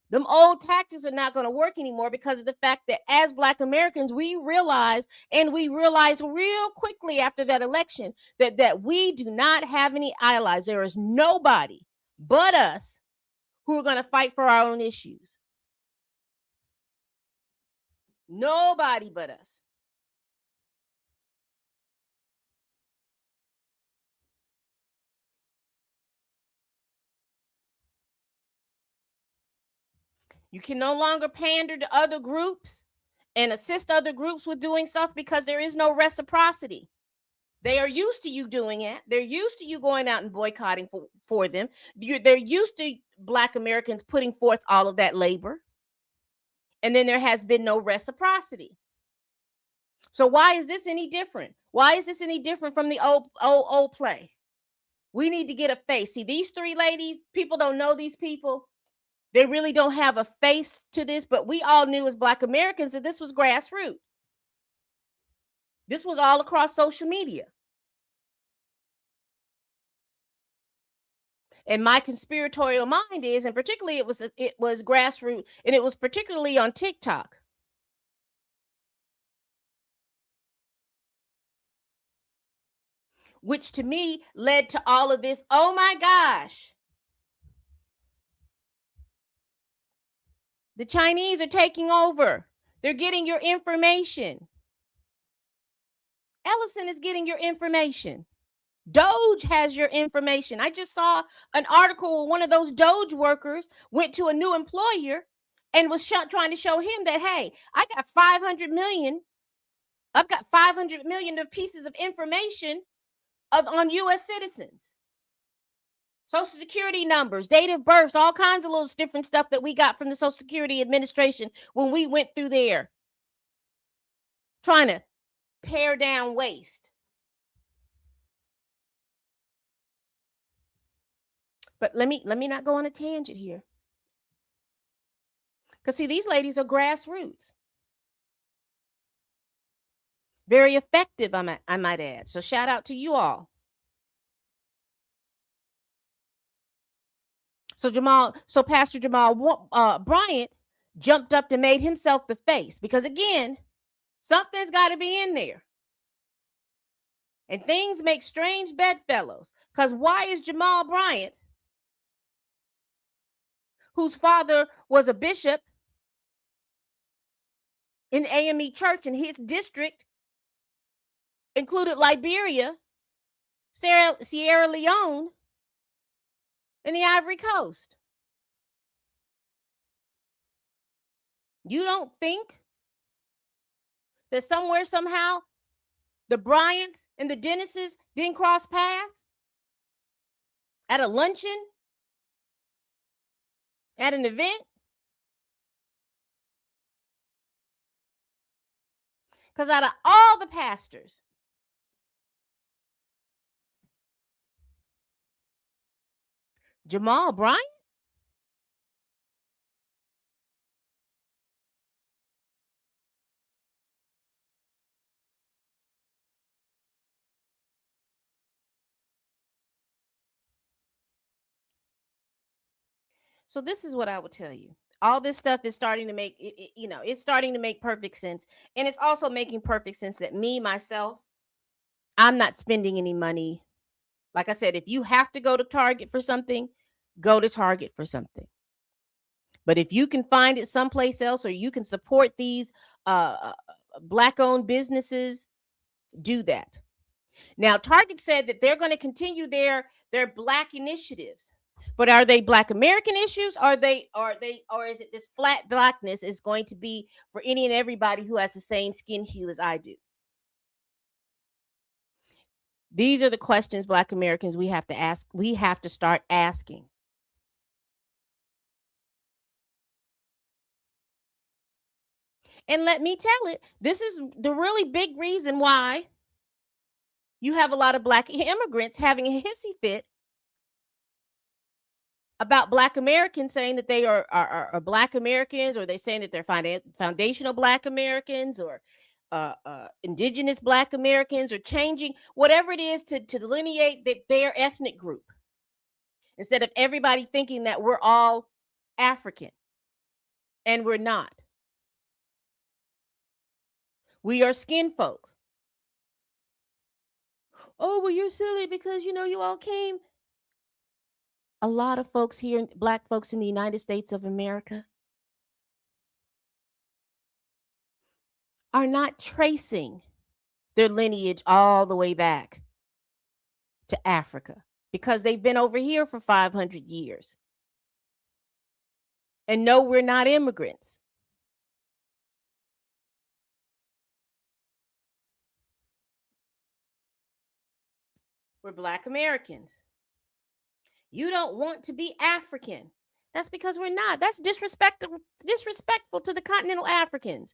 Them old tactics are not going to work anymore because of the fact that as Black Americans, we realize real quickly after that election that we do not have any allies. There is nobody but us who are going to fight for our own issues. Nobody but us. You can no longer pander to other groups and assist other groups with doing stuff because there is no reciprocity. They are used to you doing it. They're used to you going out and boycotting for them. They're used to Black Americans putting forth all of that labor. And then there has been no reciprocity. So why is this any different? Why is this any different from the old play? We need to get a face. See, these three ladies, people don't know these people. They really don't have a face to this, but we all knew as Black Americans that this was grassroots. This was all across social media. And my conspiratorial mind is, and particularly it was grassroots, and it was particularly on TikTok. Which to me led to all of this. Oh my gosh. The Chinese are taking over. They're getting your information. Ellison is getting your information. Doge has your information. I just saw an article where one of those Doge workers went to a new employer and was trying to show him that, hey, I got 500 million. I've got 500 million of pieces of information on U.S. citizens. Social Security numbers, date of births, all kinds of little different stuff that we got from the Social Security Administration when we went through there trying to pare down waste. But let me not go on a tangent here. Because see, these ladies are grassroots. Very effective, I might add. So shout out to you all. So Pastor Jamal Bryant jumped up and made himself the face because again, something's got to be in there. And things make strange bedfellows. Because why is Jamal Bryant, whose father was a bishop in AME Church in his district, included Liberia, Sierra Leone, and the Ivory Coast? You don't think that somewhere, somehow, the Bryants and the Dennises didn't cross paths at a luncheon, at an event? Because out of all the pastors, Jamal Bryant? So this is what I would tell you. All this stuff is starting to make it's starting to make perfect sense. And it's also making perfect sense that me, myself, I'm not spending any money. Like I said, if you have to go to Target for something, go to Target for something. But if you can find it someplace else, or you can support these Black-owned businesses, do that. Now, Target said that they're going to continue their Black initiatives. But are they Black American issues? Or is it this flat Blackness is going to be for any and everybody who has the same skin hue as I do? These are the questions Black Americans we have to ask. We have to start asking. And let me tell it, this is the really big reason why you have a lot of Black immigrants having a hissy fit about Black Americans, saying that they are Black Americans, or they saying that they're foundational Black Americans, or indigenous Black Americans, or changing whatever it is to delineate that their ethnic group, instead of everybody thinking that we're all African, and we're not. We are skin folk. Oh, well, you're silly because you all came. A lot of folks here, Black folks in the United States of America, are not tracing their lineage all the way back to Africa, because they've been over here for 500 years. And no, we're not immigrants. We're Black Americans. You don't want to be African. That's because we're not. That's disrespectful to the continental Africans.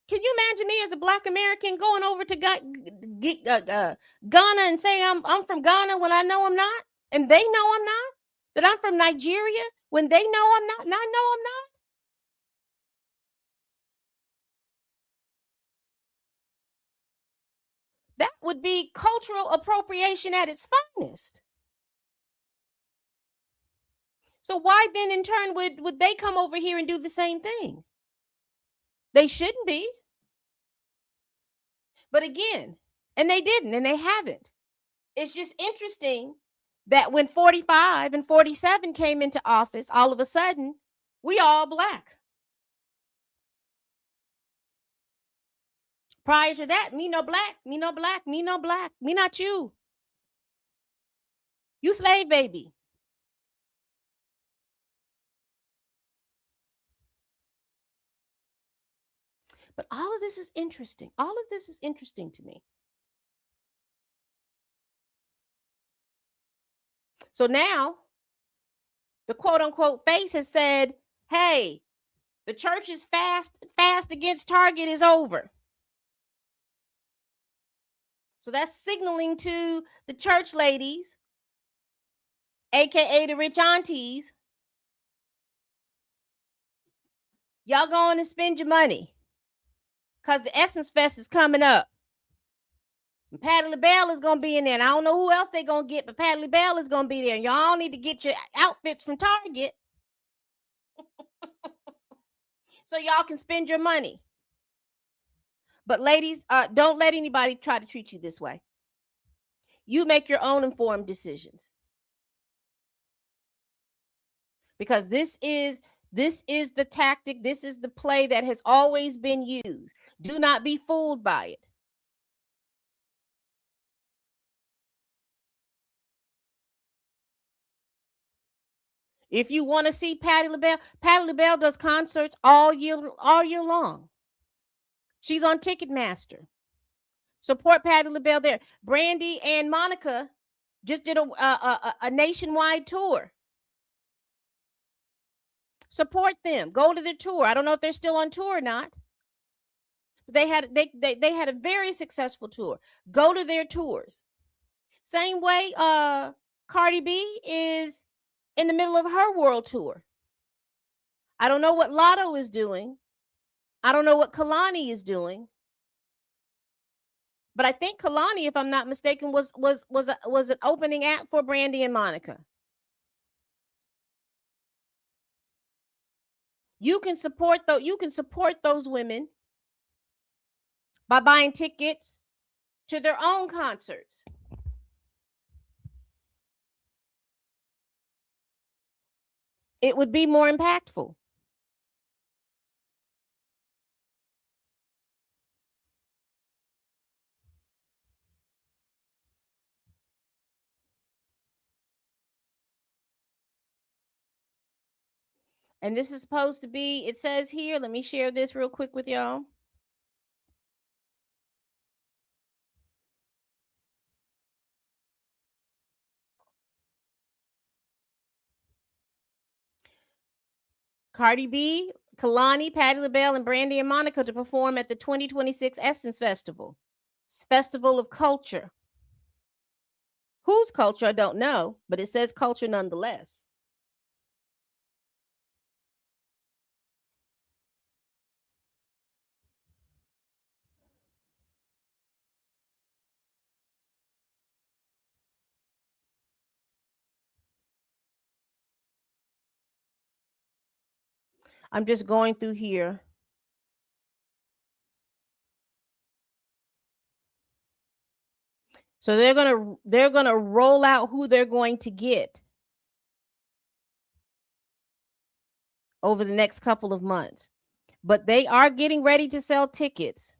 Can you imagine me as a Black American going over to Ghana and say I'm from Ghana when I know I'm not, and they know I'm not? That I'm from Nigeria when they know I'm not, and I know I'm not? That would be cultural appropriation at its finest. So why then in turn would they come over here and do the same thing? They shouldn't be. But again, and they didn't, and they haven't. It's just interesting that when 45 and 47 came into office, all of a sudden, we all Black. Prior to that, me no Black, me no Black, me no Black, me not you. You slave baby. But all of this is interesting. All of this is interesting to me. So now, the quote unquote face has said, hey, the church's fast against Target is over. So that's signaling to the church ladies, aka the rich aunties, y'all go on and spend your money, because the Essence Fest is coming up. And Patti LaBelle is going to be in there. And I don't know who else they're going to get, but Patti LaBelle is going to be there. And y'all need to get your outfits from Target so y'all can spend your money. But ladies, don't let anybody try to treat you this way. You make your own informed decisions. Because this is the tactic, this is the play that has always been used. Do not be fooled by it. If you want to see Patti LaBelle does concerts all year long. She's on Ticketmaster. Support Patti LaBelle there. Brandy and Monica just did a nationwide tour. Support them. Go to their tour. I don't know if they're still on tour or not. They had a very successful tour. Go to their tours. Same way Cardi B is in the middle of her world tour. I don't know what Lotto is doing. I don't know what Kalani is doing. But I think Kalani, if I'm not mistaken, was an opening act for Brandy and Monica. You can support those women by buying tickets to their own concerts. It would be more impactful. And this is supposed to be, it says here, let me share this real quick with y'all. Cardi B, Kalani, Patti LaBelle, and Brandy and Monica to perform at the 2026 Essence Festival. Festival of Culture. Whose culture, I don't know, but it says culture nonetheless. I'm just going through here. So they're gonna roll out who they're going to get over the next couple of months. But they are getting ready to sell tickets.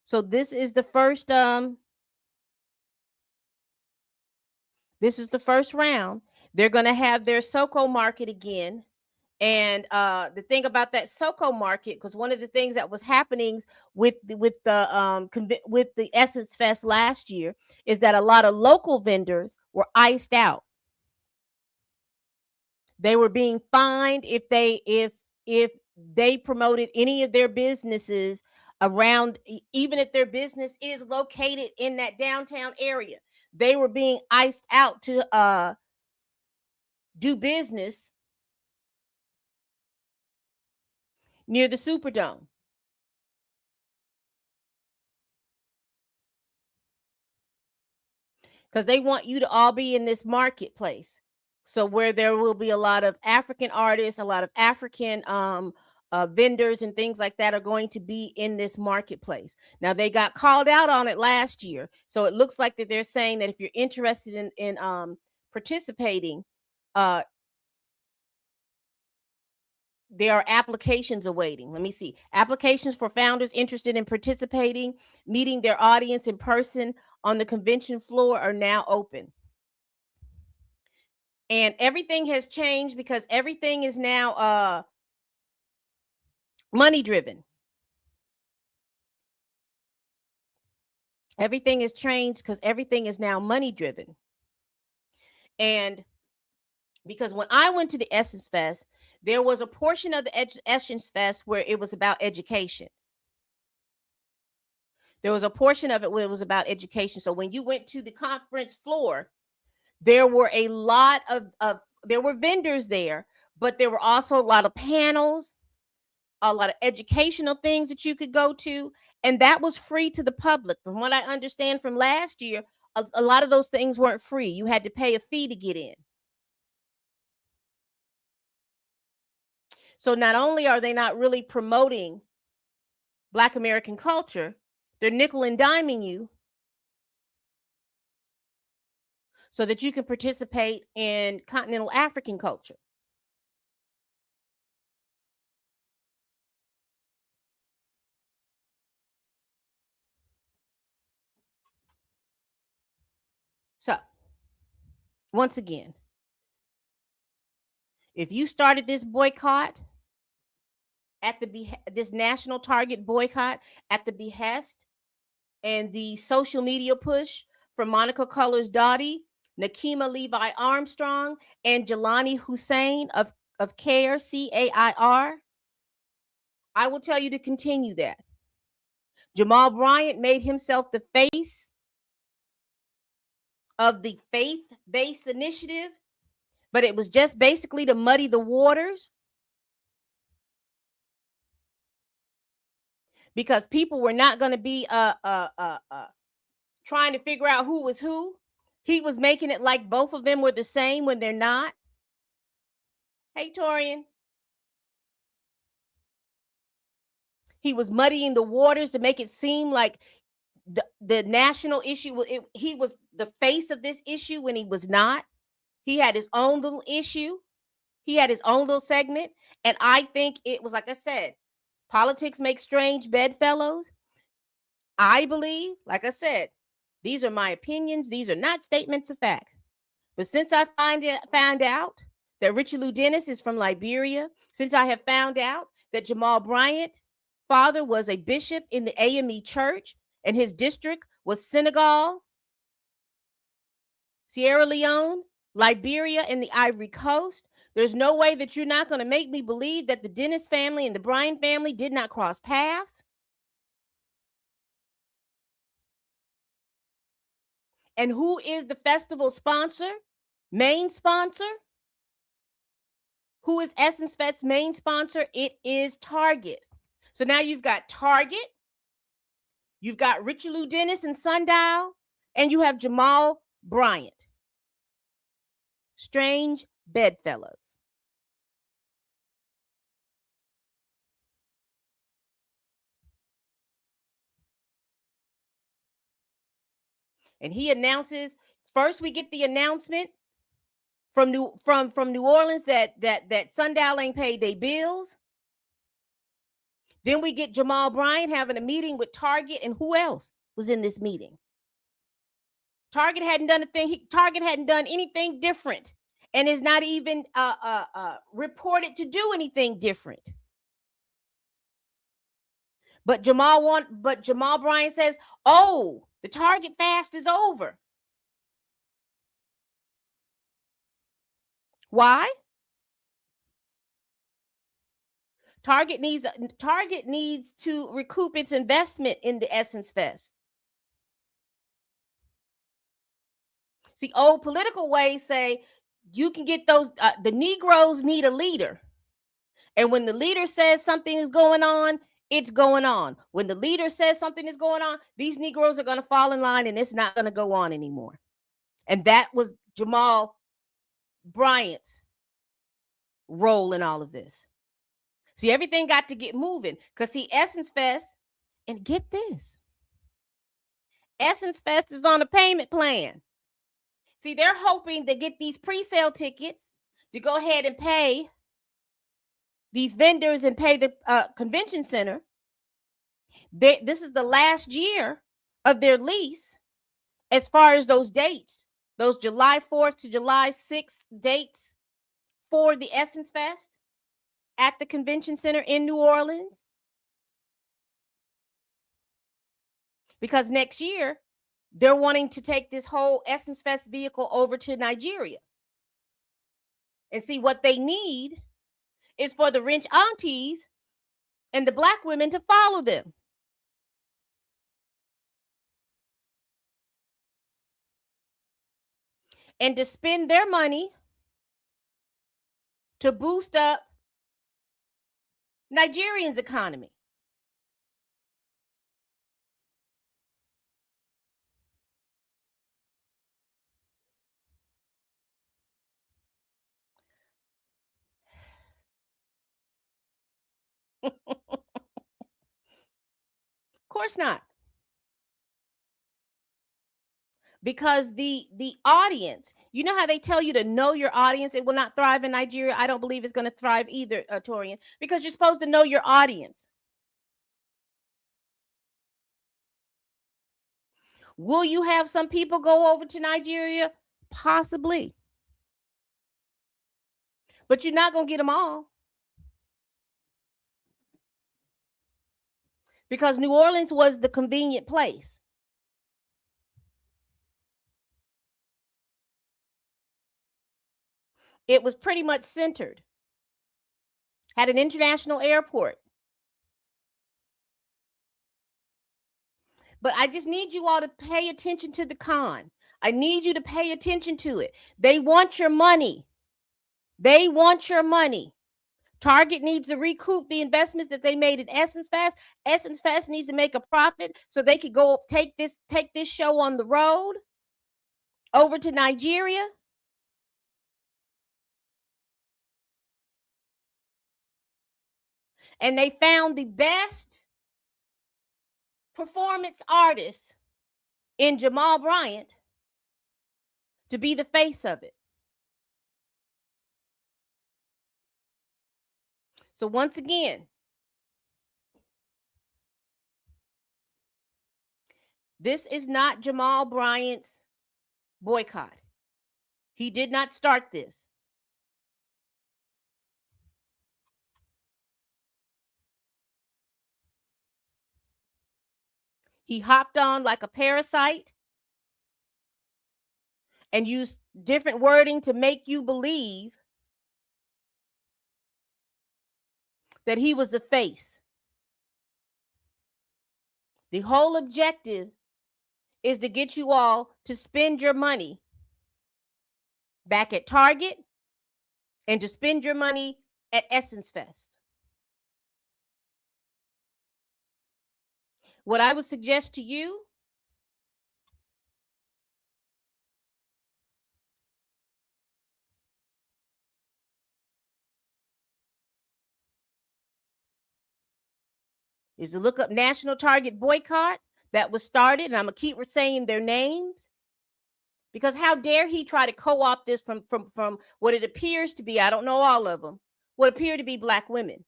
So this is the first round. They're going to have their SoCo market again. And the thing about that SoCo market, because one of the things that was happening with the Essence Fest last year is that a lot of local vendors were iced out. They were being fined if they promoted any of their businesses around, even if their business is located in that downtown area. They were being iced out to do business near the Superdome. Because they want you to all be in this marketplace. So where there will be a lot of African artists, a lot of African vendors and things like that are going to be in this marketplace. Now, they got called out on it last year. So it looks like that they're saying that if you're interested in participating, there are applications awaiting. Let me see. Applications for founders interested in participating, meeting their audience in person on the convention floor are now open. And everything has changed because everything is now money driven. Everything has changed because everything is now money driven. And because when I went to the Essence Fest, there was a portion of the Essence Fest where it was about education. There was a portion of it where it was about education. So when you went to the conference floor, there were a lot of there were vendors there, but there were also a lot of panels, a lot of educational things that you could go to, and that was free to the public. From what I understand from last year, a lot of those things weren't free. You had to pay a fee to get in. So not only are they not really promoting Black American culture, they're nickel and diming you so that you can participate in continental African culture. So, once again, if you started this boycott at this national Target boycott at the behest and the social media push from Monica Colors Dottie, Nakima Levi Armstrong, and Jelani Hussein of CAIR, CAIR, I will tell you to continue that. Jamal Bryant made himself the face of the faith-based initiative, but it was just basically to muddy the waters because people were not going to be trying to figure out who was who. He was making it like both of them were the same when they're not. Hey, Torian. He was muddying the waters to make it seem like the national issue. He was the face of this issue when he was not. He had his own little issue. He had his own little segment. And I think it was, like I said, politics makes strange bedfellows. I believe, like I said, these are my opinions. These are not statements of fact. But since I found out that Richard Lou Dennis is from Liberia, since I have found out that Jamal Bryant father was a bishop in the AME church and his district was Senegal, Sierra Leone, Liberia, and the Ivory Coast, there's no way that you're not going to make me believe that the Dennis family and the Bryant family did not cross paths. And who is the festival sponsor? Main sponsor? Who is Essence Fest's main sponsor? It is Target. So now you've got Target, you've got Richard Lou Dennis and Sundial, and you have Jamal Bryant. Strange bedfellows. And he announces, first we get the announcement from New Orleans that Sundial ain't paid their bills. Then we get Jamal Bryant having a meeting with Target, and who else was in this meeting? Target hadn't done a thing. Target hadn't done anything different, and is not even reported to do anything different. But Jamal Bryant says, "Oh, the Target fast is over." Why? Target needs to recoup its investment in the Essence Fest. See, old political ways say you can get those. The Negroes need a leader, and when the leader says something is going on, it's going on. When the leader says something is going on, these Negroes are going to fall in line, and it's not going to go on anymore. And that was Jamal Bryant's role in all of this. See, everything got to get moving because see, Essence Fest, and get this, Essence Fest is on a payment plan. See, they're hoping to get these pre-sale tickets to go ahead and pay these vendors and pay the convention center. This is the last year of their lease as far as those dates, those July 4th to July 6th dates for the Essence Fest at the convention center in New Orleans. Because next year, they're wanting to take this whole Essence Fest vehicle over to Nigeria. And see, what they need is for the rich aunties and the black women to follow them. And to spend their money to boost up Nigerians' economy. Of course not. Because the audience, you know how they tell you to know your audience? It will not thrive in Nigeria. I don't believe it's going to thrive either, Torian, because you're supposed to know your audience. Will you have some people go over to Nigeria? Possibly. But you're not going to get them all. Because New Orleans was the convenient place. It was pretty much centered. Had an international airport. But I just need you all to pay attention to the con. I need you to pay attention to it. They want your money. They want your money. Target needs to recoup the investments that they made in Essence Fest. Essence Fest needs to make a profit so they could go take this show on the road over to Nigeria. And they found the best performance artists in Jamal Bryant to be the face of it. So once again, this is not Jamal Bryant's boycott. He did not start this. He hopped on like a parasite and used different wording to make you believe that he was the face. The whole objective is to get you all to spend your money back at Target and to spend your money at Essence Fest. What I would suggest to you is to look up National Target Boycott that was started, and I'm going to keep saying their names, because how dare he try to co-opt this from what it appears to be, I don't know all of them, what appear to be Black women,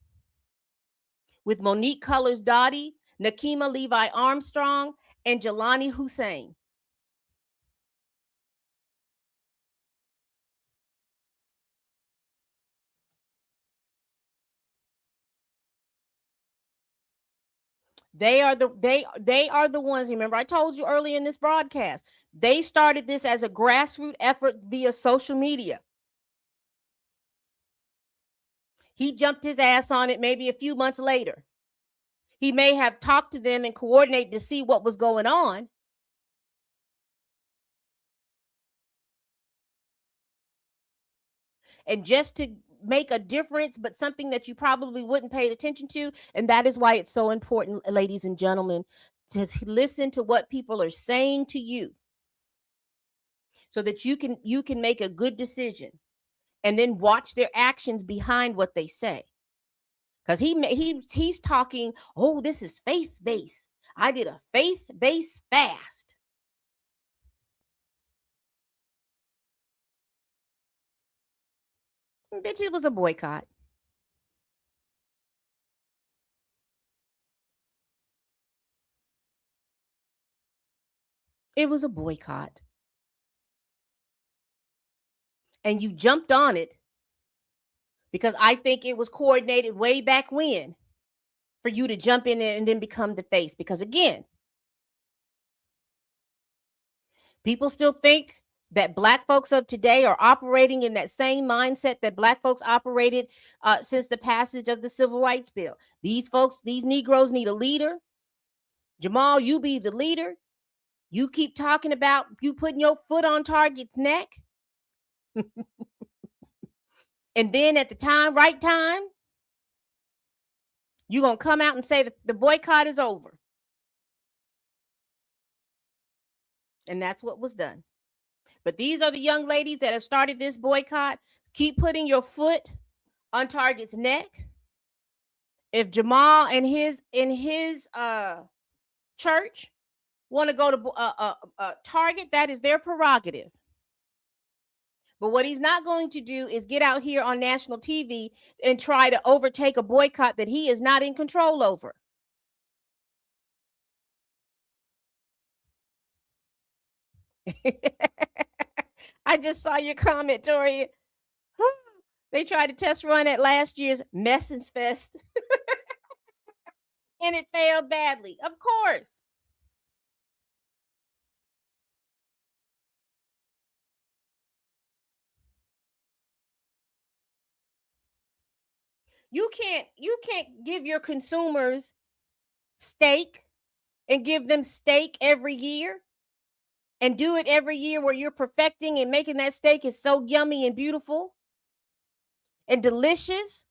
with Monique Colors Dottie, Nakima Levi Armstrong, and Jelani Hussein. They are the ones. Remember, I told you earlier in this broadcast, they started this as a grassroots effort via social media. He jumped his ass on it maybe a few months later. He may have talked to them and coordinated to see what was going on. And just to make a difference, but something that you probably wouldn't pay attention to. And that is why it's so important, ladies and gentlemen, to listen to what people are saying to you, so that you can make a good decision, and then watch their actions behind what they say. Because he's talking, oh, this is faith-based. I did a faith-based fast. Bitch, it was a boycott. It was a boycott. And you jumped on it because I think it was coordinated way back when for you to jump in there and then become the face. Because again, people still think that Black folks of today are operating in that same mindset that Black folks operated since the passage of the Civil Rights Bill. These folks, these Negroes need a leader. Jamal, you be the leader. You keep talking about you putting your foot on Target's neck. And then at the right time, you're going to come out and say that the boycott is over. And that's what was done. But these are the young ladies that have started this boycott. Keep putting your foot on Target's neck. If Jamal and his church want to go to Target, that is their prerogative. But what he's not going to do is get out here on national TV and try to overtake a boycott that he is not in control over. I just saw your comment, Tori. They tried to test run at last year's Messence Fest. And it failed badly. Of course. You can't give your consumers steak and give them steak every year and do it every year where you're perfecting and making that steak is so yummy and beautiful and delicious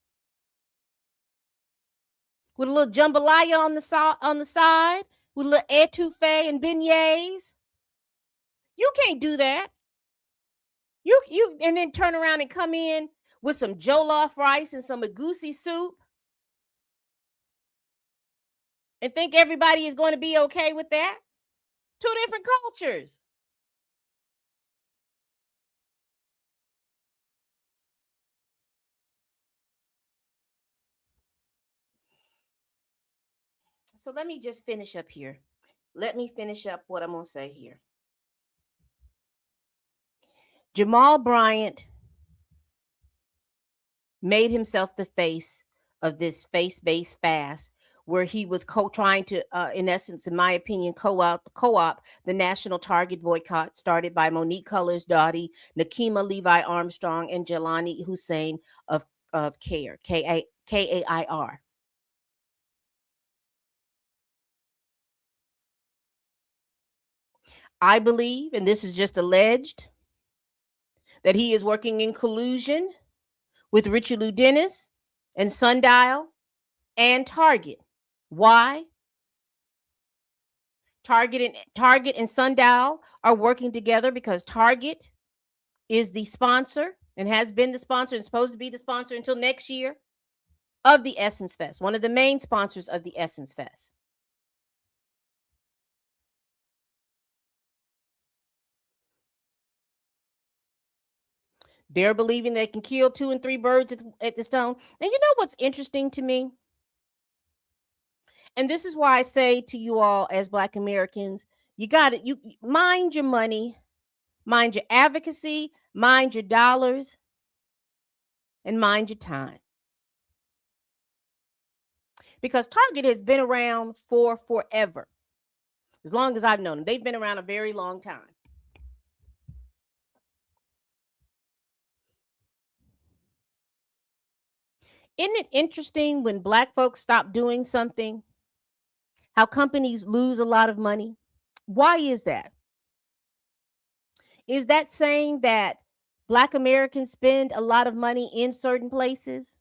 with a little jambalaya on the side with a little etouffee and beignets. You can't do that. You and then turn around and come in with some jollof rice and some egusi soup and think everybody is going to be okay with that. Two different cultures. So let me just finish up here. Let me finish up what I'm going to say here. Jamal Bryant made himself the face of this faith-based fast where he was trying to, in essence, in my opinion, co-op the national Target boycott started by Monique Colors Dottie, Nakima Levi Armstrong, and Jelani Hussein of CAIR, Kair. I believe, and this is just alleged, that he is working in collusion with Richard Lou Dennis and Sundial and Target. Why? Target and Sundial are working together because Target is the sponsor and has been the sponsor and supposed to be the sponsor until next year of the Essence Fest, one of the main sponsors of the Essence Fest. They're believing they can kill 2 and 3 birds at the stone. And you know what's interesting to me? And this is why I say to you all as Black Americans, you got it. You mind your money, mind your advocacy, mind your dollars, and mind your time. Because Target has been around for forever. As long as I've known them, they've been around a very long time. Isn't it interesting when Black folks stop doing something, how companies lose a lot of money? Why is that? Is that saying that Black Americans spend a lot of money in certain places?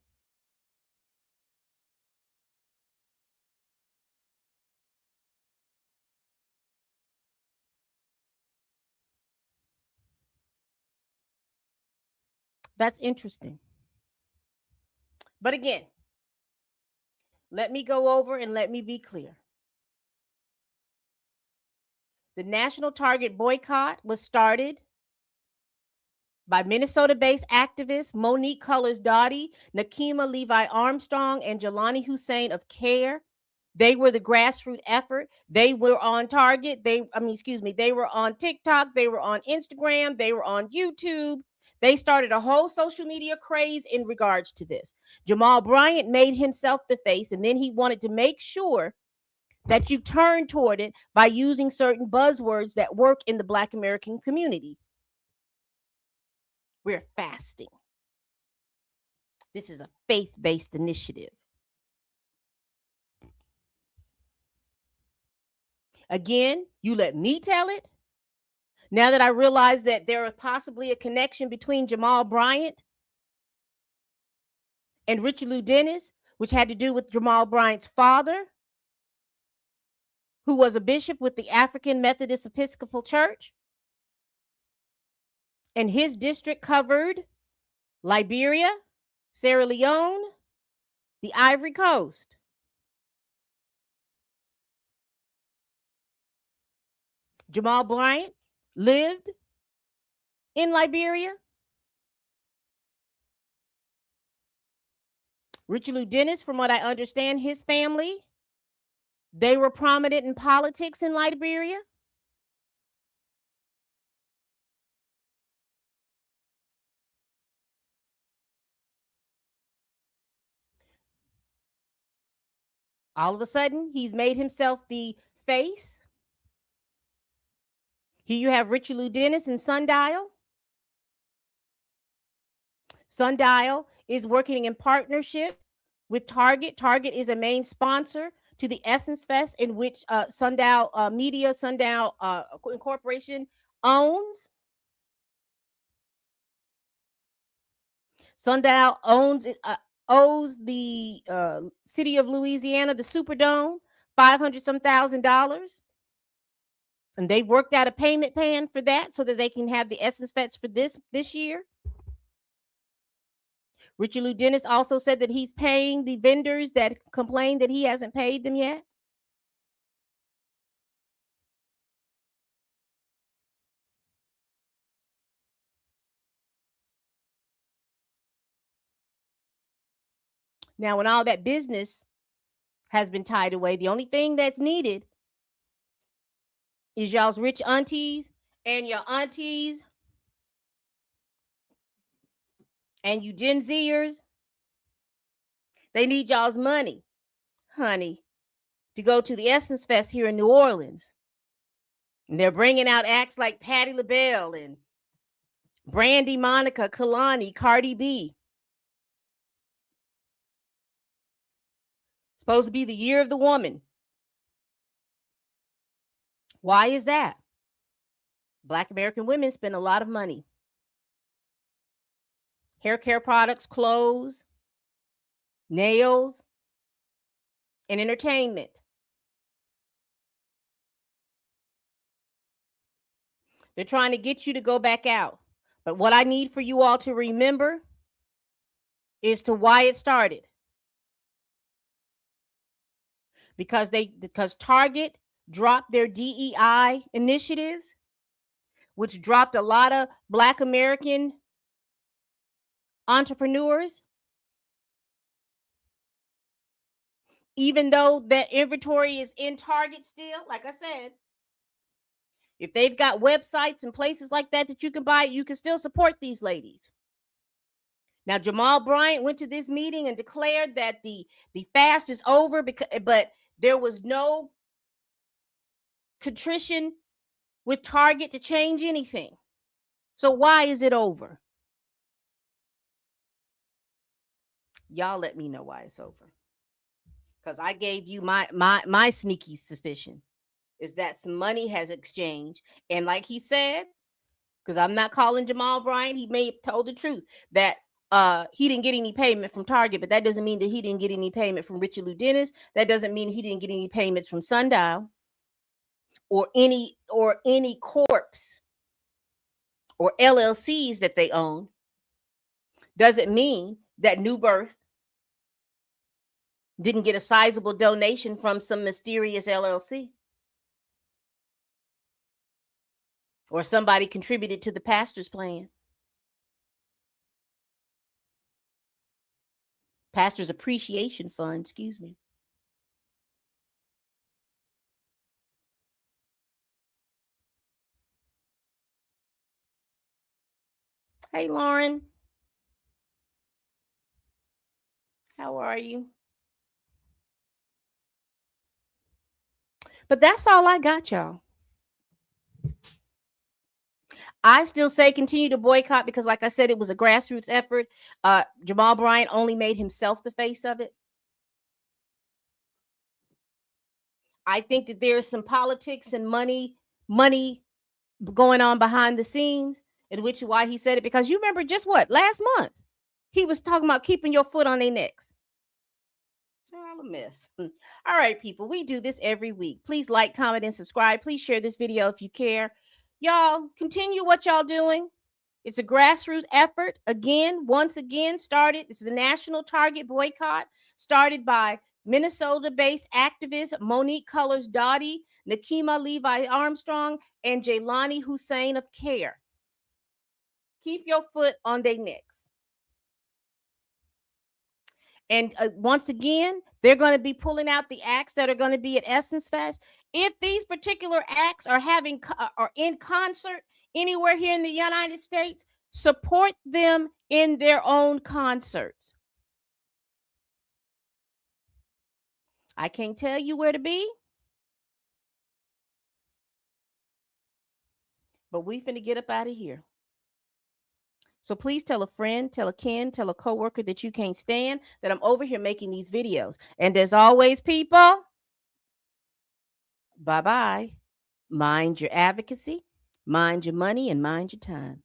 That's interesting. But again, let me go over and let me be clear. The National Target boycott was started by Minnesota-based activists Monique Colors Dottie, Nakima Levi Armstrong, and Jelani Hussein of CAIR. They were the grassroots effort. They were on Target. They were on TikTok. They were on Instagram. They were on YouTube. They started a whole social media craze in regards to this. Jamal Bryant made himself the face, and then he wanted to make sure that you turn toward it by using certain buzzwords that work in the Black American community. We're fasting. This is a faith-based initiative. Again, you let me tell it. Now that I realize that there is possibly a connection between Jamal Bryant and Richard Lou Dennis, which had to do with Jamal Bryant's father, who was a bishop with the African Methodist Episcopal Church. And his district covered Liberia, Sierra Leone, the Ivory Coast. Jamal Bryant lived in Liberia. Richard Lou Dennis, from what I understand, his family, they were prominent in politics in Liberia. All of a sudden, he's made himself the face. Here you have Richard Lou Dennis and Sundial. Sundial is working in partnership with Target. Target is a main sponsor to the Essence Fest, in which Sundial Media, Sundial Incorporation owns. Sundial owes the city of Louisiana, the Superdome, $500,000. And they worked out a payment plan for that so that they can have the Essence Fest for this year. Richard Lou Dennis also said that he's paying the vendors that complained that he hasn't paid them yet. Now, when all that business has been tied away, the only thing that's needed is y'all's rich aunties and your aunties and you Gen Zers. They need y'all's money, honey, to go to the Essence Fest here in New Orleans. And they're bringing out acts like Patti LaBelle and Brandy, Monica, Kalani, Cardi B. Supposed to be the year of the woman. Why is that? Black American women spend a lot of money. Hair care products, clothes, nails, and entertainment. They're trying to get you to go back out. But what I need for you all to remember is to why it started. Because Target dropped their DEI initiatives, which dropped a lot of Black American entrepreneurs. Even though that inventory is in Target still, like I said, if they've got websites and places like that that you can buy, you can still support these ladies. Now, Jamal Bryant went to this meeting and declared that the fast is over, but there was no contrition with Target to change anything. So why is it over? Y'all let me know why it's over. Because I gave you my sneaky suspicion is that some money has exchanged. And like he said, because I'm not calling Jamal Bryant, he may have told the truth that he didn't get any payment from Target, but that doesn't mean that he didn't get any payment from Richard Lou Dennis. That doesn't mean he didn't get any payments from Sundial or any corps or LLCs that they own. Doesn't mean that New Birth didn't get a sizable donation from some mysterious LLC. Or somebody contributed to the pastor's plan. Pastor's Appreciation Fund, excuse me. Hey, Lauren. How are you? But that's all I got, y'all. I still say continue to boycott because, like I said, it was a grassroots effort. Jamal Bryant only made himself the face of it. I think that there's some politics and money going on behind the scenes, in which why he said it, because you remember just what last month he was talking about keeping your foot on their necks. All a mess. All right, people, we do this every week. Please like, comment, and subscribe. Please share this video if you care. Y'all continue what y'all doing. It's a grassroots effort. Once again, started. It's the National Target Boycott, started by Minnesota-based activist Monique Colors Dottie, Nakima Levi Armstrong, and Jaylani Hussein of CARE. Keep your foot on their necks. And once again, they're going to be pulling out the acts that are going to be at Essence Fest. If these particular acts are in concert anywhere here in the United States, support them in their own concerts. I can't tell you where to be, but we finna get up out of here. So please tell a friend, tell a kin, tell a coworker that you can't stand that I'm over here making these videos. And as always, people, bye-bye. Mind your advocacy, mind your money, and mind your time.